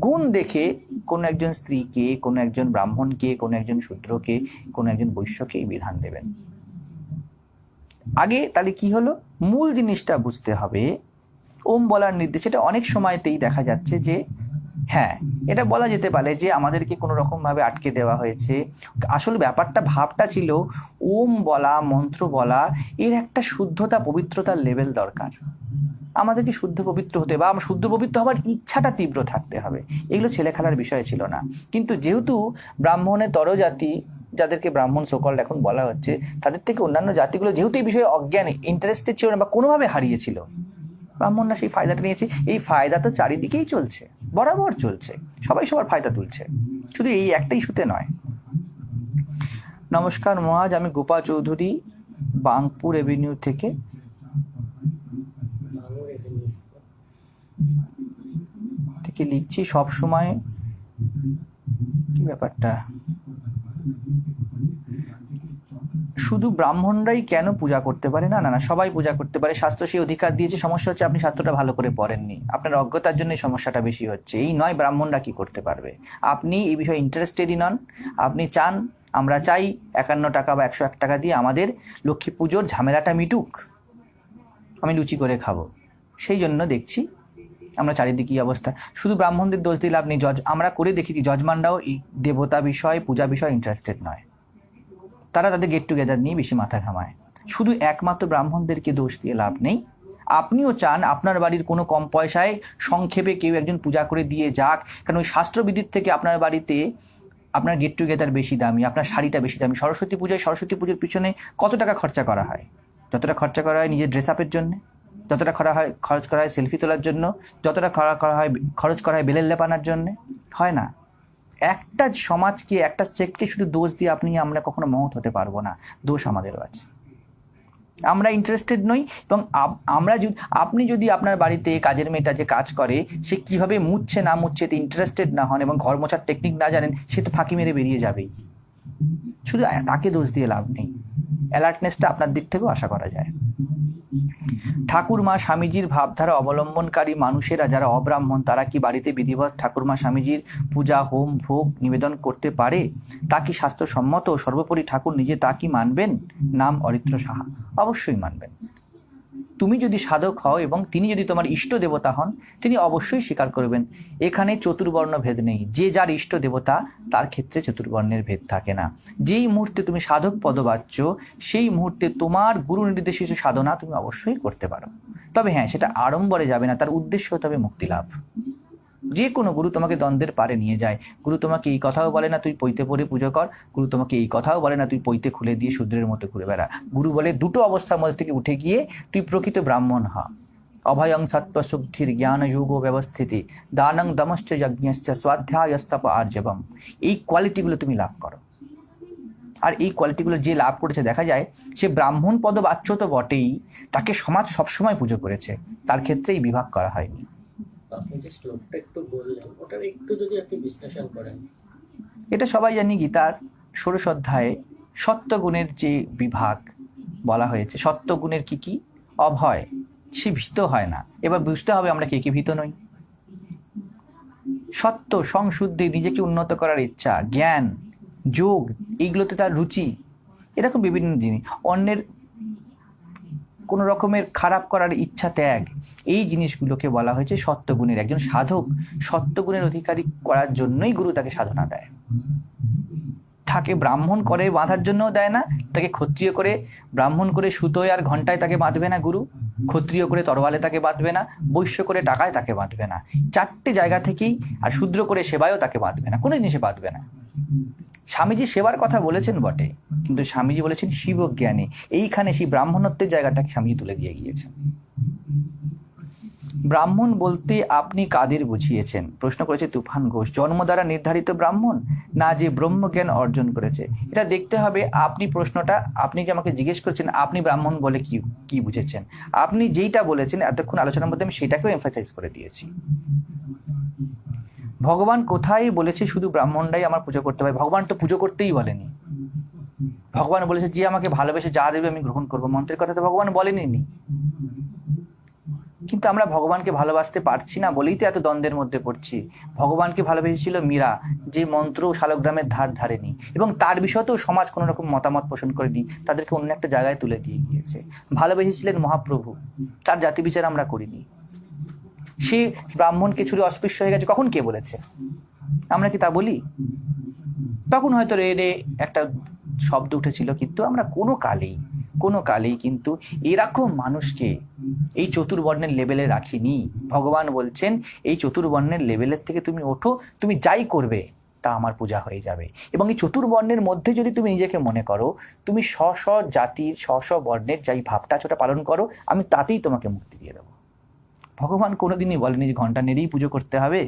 গুণ দেখে কোনো একজন স্ত্রীকে, কোনো একজন ব্রাহ্মণকে, কোনো একজন শূদ্রকে, কোনো একজন বৈশ্যকে বিধান দেবেন। আগে তাহলে কি হলো, মূল জিনিসটা বুঝতে হবে। ওম বলার নির্দেশ, এটা অনেক সময়তেই দেখা যাচ্ছে যে হ্যাঁ, এটা বলা যেতে পারে যে আমাদেরকে কোনো রকমভাবে আটকে দেওয়া হয়েছে। আসল ব্যাপারটা, ভাবটা ছিল ওম বলা, মন্ত্র বলা, এর একটা শুদ্ধতা, পবিত্রতার লেভেল দরকার। আমাদেরকে শুদ্ধ পবিত্র হতে, বা শুদ্ধ পবিত্র হওয়ার ইচ্ছাটা তীব্র থাকতে হবে। এগুলো ছেলে খেলার বিষয় ছিল না। কিন্তু যেহেতু ব্রাহ্মণের তরজাতি, যাদেরকে ব্রাহ্মণ সকল এখন বলা হচ্ছে, তাদের থেকে অন্যান্য জাতিগুলো যেহেতু এই বিষয়ে অজ্ঞান, ইন্টারেস্টেড ছিল না বা কোনোভাবে হারিয়েছিল, ব্রাহ্মণরা সেই ফায়দাটা নিয়েছে। এই ফায়দা তো চারিদিকেই চলছে, বরাবর চলছে, সবাই সবার ফায়দা তুলছে, শুধু এই একটা ইস্যুতে নয়। নমস্কার মহাজ, আমি গোপাল চৌধুরী, বাংপুর এভিনিউ থেকে লিখছি। সব সময় কি ব্যাপারটা, শুধু ব্রাহ্মণরাই কেন পূজা করতে পারে? না না না, সবাই পূজা করতে পারে, শাস্ত্র সেই অধিকার দিয়েছে। সমস্যা হচ্ছে আপনি শাস্ত্রটা ভালো করে পড়েননি, আপনার অজ্ঞতার জন্য সমস্যাটা বেশি হচ্ছে। এই নয় ব্রাহ্মণরা কি করতে পারবে, আপনি এই বিষয়ে ইন্টারেস্টেডই নন। আপনি চান, আমরা চাই 51 টাকা বা 101 টাকা দিয়ে আমাদের লক্ষ্মী পুজোর ঝামেলাটা মিটুক, আমি লুচি করে খাবো। সেই জন্য দেখছি আমরা চারিদিকে অবস্থা। শুধু ব্রাহ্মণদের দোষ দিলে আপনি আমরা করে দেখেছি যজমানরাও এই দেবতা বিষয়, পূজা বিষয় ইন্টারেস্টেড নয়। তারা তাদের গেট টুগেদার নিয়ে বেশি মাথা ঘামায়। শুধু একমাত্র ব্রাহ্মণদেরকে দোষ দিয়ে লাভ নেই। আপনিও চান আপনার বাড়ির কোনো কম পয়সায় সংক্ষেপে কেউ একজন পূজা করে দিয়ে যাক, কারণ ওই শাস্ত্রবিধির থেকে আপনার বাড়িতে আপনার গেট টুগেদার বেশি দামি, আপনার শাড়িটা বেশি দামি। সরস্বতী পুজোর পিছনে কত টাকা খরচা করা হয়? যতটা খরচা করা হয় নিজের ড্রেস আপের জন্য, যতটা খরচ করা হয় সেলফি তোলার জন্য, যতটা খরচ করা হয় বেলের লেপানোর জন্য, হয় না? একটা সমাজকে, একটা সেক্টকে শুধু দোষ দিয়ে আমরা কখনো মহৎ হতে পারবো না। দোষ আমাদেরও আছে, আমরা ইন্টারেস্টেড নই। এবং আপনি যদি আপনার বাড়িতে কাজের মেয়েটা যে কাজ করে, সে কিভাবে মুছছে না মুছছে এতে ইন্টারেস্টেড না হন এবং ঘর মোছার টেকনিক না জানেন, সে তো ফাঁকি মেরে বেরিয়ে যাবেই। শুধু তাকে দোষ দিয়ে লাভ নেই, অ্যালার্টনেসটা আপনার দিক থেকেও আশা করা যায়। ঠাকুরমা স্বামীজির ভাবধারা অবলম্বনকারী মানুষেরা যারা অব্রাহ্মণ, তারা কি বাড়িতে বিধিবৎ ঠাকুরমা স্বামীজির পূজা, হোম, ভোগ নিবেদন করতে পারে? তা কি শাস্ত্রসম্মত? সর্বোপরি ঠাকুর নিজে তা কি মানবেন? নাম অরিত্র সাহা। অবশ্যই মানবেন। তুমি যদি সাধক হও এবং তিনি যদি তোমার ইষ্ট দেবতা হন, তিনি অবশ্যই স্বীকার করবেন। এখানে চতুর্বর্ণ ভেদ নেই, যে যার ইষ্ট দেবতা তার ক্ষেত্রে চতুর্বর্ণের ভেদ থাকে না। যেই মুহূর্তে তুমি সাধক পদবাচ্য, সেই মুহূর্তে তোমার গুরু নির্দেশিত সাধনা তুমি অবশ্যই করতে পারো। তবে হ্যাঁ, সেটা আড়ম্বরে যাবে না, তার উদ্দেশ্য হতে হবে মুক্তি লাভ। যে কোনো গুরু তোমাকে দ্বন্দ্বের পারে নিয়ে যায়। গুরু তোমাকে এই কথাও বলে না তুই পৈতে পরে পুজো কর, গুরু তোমাকে এই কথাও বলে না তুই পৈতে খুলে দিয়ে শূদ্রের মতো ঘুরে বেড়া। গুরু বলে দুটো অবস্থার মধ্যে থেকে উঠে গিয়ে তুই প্রকৃত ব্রাহ্মণ হ। অভয়ং সত্ত্ব শুদ্ধির জ্ঞান যোগ ব্যবস্থিতি দানং দমশ্চ যজ্ঞশ্চ স্বাধ্যায়স্তপ আর্জবম। এই কোয়ালিটিগুলো তুমি লাভ করো। আর এই কোয়ালিটিগুলো যে লাভ করেছে, দেখা যায় সে ব্রাহ্মণ পদবাচ্য তো বটেই, তাকে সমাজ সবসময় পুজো করেছে, তার ক্ষেত্রে এই বিভাগ করা হয়নি। আপনি যে শ্লোকটা একটু বললেন, ওটার একটু যদি আপনি বিশ্লেষণ করেন। এটা সবাই জানি, গীতার 16 অধ্যায়ে সত্যগুণের যে বিভাগ বলা হয়েছে, সত্যগুণের কি কি? অভয়, সে ভীত হয় না। এবার বুঝতে হবে আমরা কে কে ভীত নই। সত্য, সংশুদ্ধি, নিজেকে উন্নত করার ইচ্ছা, জ্ঞান, যোগ, এইগুলোতে তার রুচি, এরকম বিভিন্ন জিনিস, অন্যের কোনো রকমের খারাপ করার ইচ্ছা, ত্যাগ, এই জিনিসগুলোকে বলা হয়েছে সত্যগুণের। একজন সাধক সত্যগুণের অধিকারী করার জন্যই গুরু তাকে সাধনা দেয়। তাকে ব্রাহ্মণ করে বাঁধার জন্যও দেয় না, তাকে ক্ষত্রিয় করে, ব্রাহ্মণ করে সুতোয় আর ঘণ্টায় তাকে বাঁধবে না গুরু, ক্ষত্রিয় করে তরোয়ালে তাকে বাঁধবে না, বৈশ্য করে টাকায় তাকে বাঁধবে না, 4টে জায়গা থেকেই, আর শূদ্র করে সেবায়ও তাকে বাঁধবে না, কোনো জিনিসে বাঁধবে না। স্বামীজি সেবার কথা বলেছেন বটে, কিন্তু স্বামীজি বলেছেন শিবজ্ঞানী, এইখানে সেই ব্রাহ্মণত্বের জায়গাটাকে স্বামীজি তুলে দিয়ে গিয়েছেন। ব্রাহ্মণ বলতে আপনি কাদের বুঝিয়েছেন? প্রশ্ন করেছে তুফান ঘোষ। জন্ম দ্বারা নির্ধারিত ব্রাহ্মণ, না যে ব্রহ্মজ্ঞান অর্জন করেছে? এটা দেখতে হবে। আপনি প্রশ্নটা, আপনি যে আমাকে জিজ্ঞেস করছেন আপনি ব্রাহ্মণ বলে কি কি বুঝেছেন, আপনি যেইটা বলেছেন এতক্ষণ আলোচনার মধ্যে আমি সেটাকেও এমফাসাইজ করে দিয়েছি। ভগবান কোথায় বলেছে শুধু ব্রাহ্মণরাই আমার পুজো করতে পারে? ভগবান তো পুজো করতেই বলেনি। ভগবান বলেছে যে আমাকে ভালোবেসে যা দেবে আমি গ্রহণ করবো, মন্ত্রের কথা তো ভগবান বলেনি। কিন্তু আমরা ভগবানকে ভালোবাসতে পারছি না বলেই তো এত দ্বন্দ্বের মধ্যে পড়ছি। ভগবানকে ভালোবেসেছিল মীরা, যে মন্ত্র শালগ্রামের ধার ধারেনি, এবং তার বিষয়তেও সমাজ কোনো রকম মতামত পোষণ করেনি, তাদেরকে অন্য একটা জায়গায় তুলে দিয়ে গিয়েছে। ভালোবেসেছিলেন মহাপ্রভু, তার জাতি বিচার আমরা করিনি। সে ব্রাহ্মণকে ছুড়ে অস্পৃশ্য হয়ে গেছে, কখন কে বলেছে? আমরা কি তা বলি? তখন হয়তো রে একটা শব্দ উঠেছিল, কিন্তু আমরা কোনো কালেই কিন্তু এরকম মানুষকে এই চতুর্বর্ণের লেভেলে রাখিনি। ভগবান বলছেন এই চতুর্বর্ণের লেভেলের থেকে তুমি ওঠো, তুমি যাই করবে তা আমার পূজা হয়ে যাবে। এবং এই চতুর্বর্ণের মধ্যে যদি তুমি নিজেকে মনে করো, তুমি স্ব জাতির স্ব বর্ণের যাই ভাবটা ছোটা পালন করো, আমি তাতেই তোমাকে মুক্তি দিয়ে দেবো। ভগবান কোনোদিনই বলেনি যে ঘন্টা নেড়েই পুজো করতে হবে,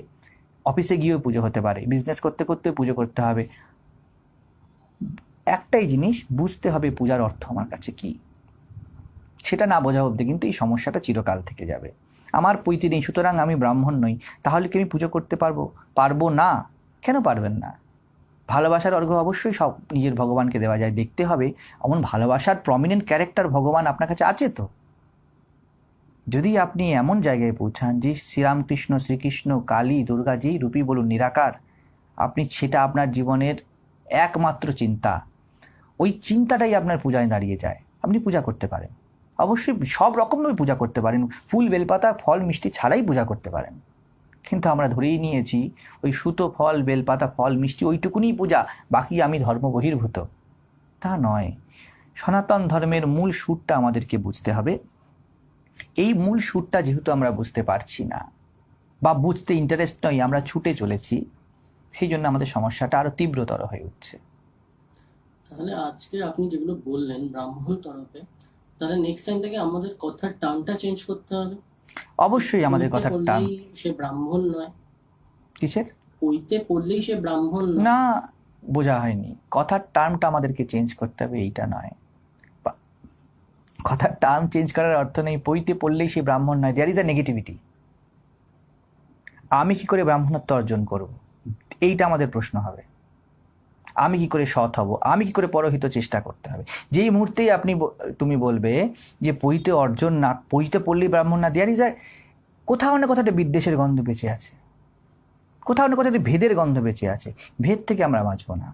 অফিসে গিয়েও পুজো হতে পারে, বিজনেস করতে করতে পুজো করতে হবে। একটাই জিনিস বুঝতে হবে, পূজার অর্থ আমার কাছে কি, সেটা না বোঝা অবধি কিন্তু এই সমস্যাটা চিরকাল থেকে যাবে। আমার পৈতে নেই, সুতরাং আমি ব্রাহ্মণ নই, তাহলে কি আমি পুজো করতে পারবো না? কেন পারবেন না? ভালোবাসার অর্ঘ্য অবশ্যই সব নিজের ভগবানকে দেওয়া যায়। দেখতে হবে এমন ভালোবাসার প্রমিনেন্ট ক্যারেক্টার ভগবান আপনার কাছে আছে তো। যদি আপনি এমন জায়গায় পৌঁছান যে শ্রীরামকৃষ্ণ, শ্রীকৃষ্ণ, কালী, দুর্গা, যেই রূপী বলুন, নিরাকার, আপনি সেটা আপনার জীবনের একমাত্র চিন্তা, ওই চিন্তাটাই আপনার পূজায় দাঁড়িয়ে যায়, আপনি পূজা করতে পারেন। অবশ্যই সব রকমভাবে পূজা করতে পারেন, ফুল বেলপাতা ফল মিষ্টি ছাড়াই পূজা করতে পারেন। কিন্তু আমরা ধরেই নিয়েছি ওই সুতো, ফল, বেলপাতা, ফল, মিষ্টি, ওইটুকুনি পূজা, বাকি আমি ধর্ম বহির্ভূত। তা নয়। সনাতন ধর্মের মূল সুরটা আমাদেরকে বুঝতে হবে। এই মূল সুরটা যেহেতু আমরা বুঝতে পারছি না বা বুঝতে ইন্টারেস্ট নই, আমরা ছুটে চলেছি, সেই জন্য আমাদের সমস্যাটা আরো তীব্রতর হয়ে উঠছে। তাহলে আজকে আপনি যেগুলো বললেন ব্রাহ্মণ তরফে, তাহলে নেক্সট টাইম থেকে আমাদের কথার টার্মটা চেঞ্জ করতে হবে। অবশ্যই আমাদের কথার টার্ম। সে ব্রাহ্মণ নয়। কিসের? পইতে পড়লেই সে ব্রাহ্মণ না, বোঝা হয়নি। কথার টার্মটা আমাদেরকে চেঞ্জ করতে হবে, এইটা নয়। কথার টার্ম চেঞ্জ করার অর্থ নেই পইতে পড়লেই সে ব্রাহ্মণ নয়। There is a negativity. আমি কি করে ব্রাহ্মণত্ব অর্জন করব, এইটা আমাদের প্রশ্ন হবে। আমি কি করে সৎ হব, আমি কি করে পরহিত চেষ্টা করতে হবে। যেই মুহূর্তেই তুমি বলবে যে পইতে অর্জন না, পইতে পড়লেই ব্রাহ্মণ না, দেয়ার ইজ আ, কোথাও না কোথাও একটা বিদ্বেষের গন্ধ বেঁচে আছে, কোথাও না কোথাও একটা ভেদের গন্ধ বেঁচে আছে। ভেদ থেকে আমরা বাঁচবো না,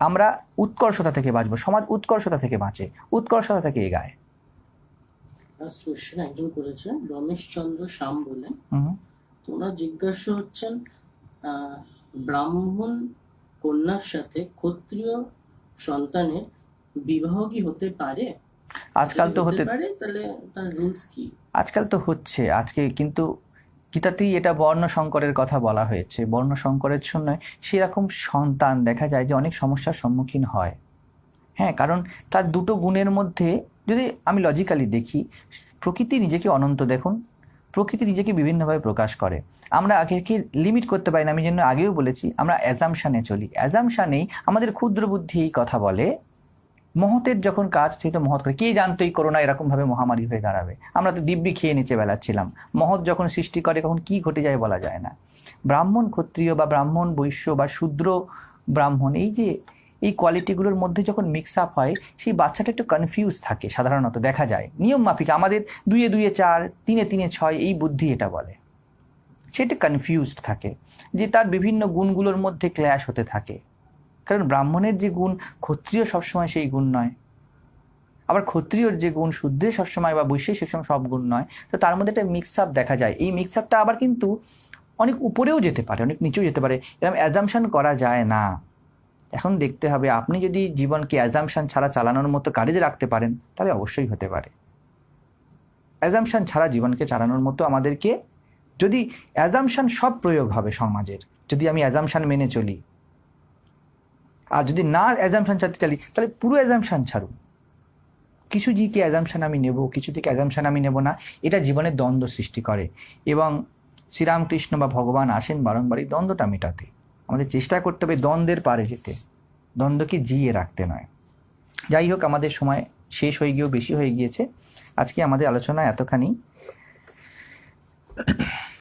আমরা উৎকর্ষতা থেকে বাঁচবো। সমাজ উৎকর্ষতা থেকে বাঁচে, উৎকর্ষতা থেকে এগায়। কোশ্চেন একজন করেছেন, রমেশ চন্দ্র শ্যাম বলে, ওনার জিজ্ঞাসা হচ্ছেন ব্রাহ্মণ কন্যার সাথে ক্ষত্রিয় সন্তানের বিবাহ কি হতে পারে? আজকাল তো হতে পারে, তাহলে তার রুলস কি? আজকাল তো হচ্ছে, আজকে কিন্তু গীতাতেই এটা বর্ণ সংকরের কথা বলা হয়েছে। বর্ণ সংকরের জন্য সেরকম সন্তান দেখা যায় যে অনেক সমস্যার সম্মুখীন হয়। হ্যাঁ, কারণ তার দুটো গুণের মধ্যে, যদি আমি লজিক্যালি দেখি, প্রকৃতি নিজেকে অনন্ত, দেখুন প্রকৃতি নিজেকে বিভিন্নভাবে প্রকাশ করে। আমরা আগেকে লিমিট করতে পারি না। আমি জন্য আগেও বলেছি আমরা অ্যাজামশানে চলি। অ্যাজামশানেই আমাদের ক্ষুদ্র বুদ্ধি এই কথা বলে মহতের যখন কাজ সেই তো মহৎ করে, কে জানতো এই করোনা এরকমভাবে মহামারী হয়ে দাঁড়াবে? আমরা তো দিব্যি খেয়ে নিচে বেলাচ্ছিলাম। মহৎ যখন সৃষ্টি করে কখন কি ঘটে যায় বলা যায় না। ব্রাহ্মণ ক্ষত্রিয় বা ব্রাহ্মণ বৈশ্য বা শূদ্র ব্রাহ্মণ, এই যে এই কোয়ালিটিগুলোর মধ্যে যখন মিক্স আপ হয়, সেই বাচ্চাটা একটু কনফিউজ থাকে, সাধারণত দেখা যায়। নিয়ম মাফিক আমাদের 2 এ 2 এ 4, 3 এ 3 এ 6 এই বুদ্ধি এটা বলে। সেটা কনফিউজড থাকে যে তার বিভিন্ন গুণগুলোর মধ্যে ক্ল্যাশ হতে থাকে। কারণ ব্রাহ্মণের যে গুণ ক্ষত্রিয় সবসময় সেই গুণ নয়, আবার ক্ষত্রিয়র যে গুণ শূদ্রের সবসময় বা বৈশ্যের সবসময় সব গুণ নয়। তো তার মধ্যে একটা মিক্স আপ দেখা যায়। এই মিক্স আপটা আবার কিন্তু অনেক উপরেও যেতে পারে, অনেক নিচেও যেতে পারে। এরকম অ্যাজামশন করা যায় না। এখন দেখতে হবে আপনি যদি জীবনকে অ্যাজামশন ছাড়া চালানোর মতো কারেজে রাখতে পারেন তাহলে অবশ্যই হতে পারে। অ্যাজামশন ছাড়া জীবনকে চালানোর মতো আমাদেরকে, যদি অ্যাজামশন সব প্রয়োগ হবে সমাজের, যদি আমি অ্যাজামশন মেনে চলি, আর যদি না অ্যাজামশন ছাড়তে চালি তাহলে পুরো অ্যাজামশন ছাড়ুন। কিছু দিকে অ্যাজামশন আমি নেব, কিছু দিকে অ্যাজামশন আমি নেব না, এটা জীবনের দ্বন্দ্ব সৃষ্টি করে। এবং শ্রীরামকৃষ্ণ বা ভগবান আসেন বারংবার এই দ্বন্দ্বটা মেটাতে। আমাদের চেষ্টা করতে হবে দ্বন্দ্বের পারে যেতে, দ্বন্দ্বকে জিয়ে রাখতে নয়। যাই হোক, আমাদের সময় শেষ হয়ে গিয়েও বেশি হয়ে গিয়েছে। আজকে আমাদের আলোচনা এতখানি।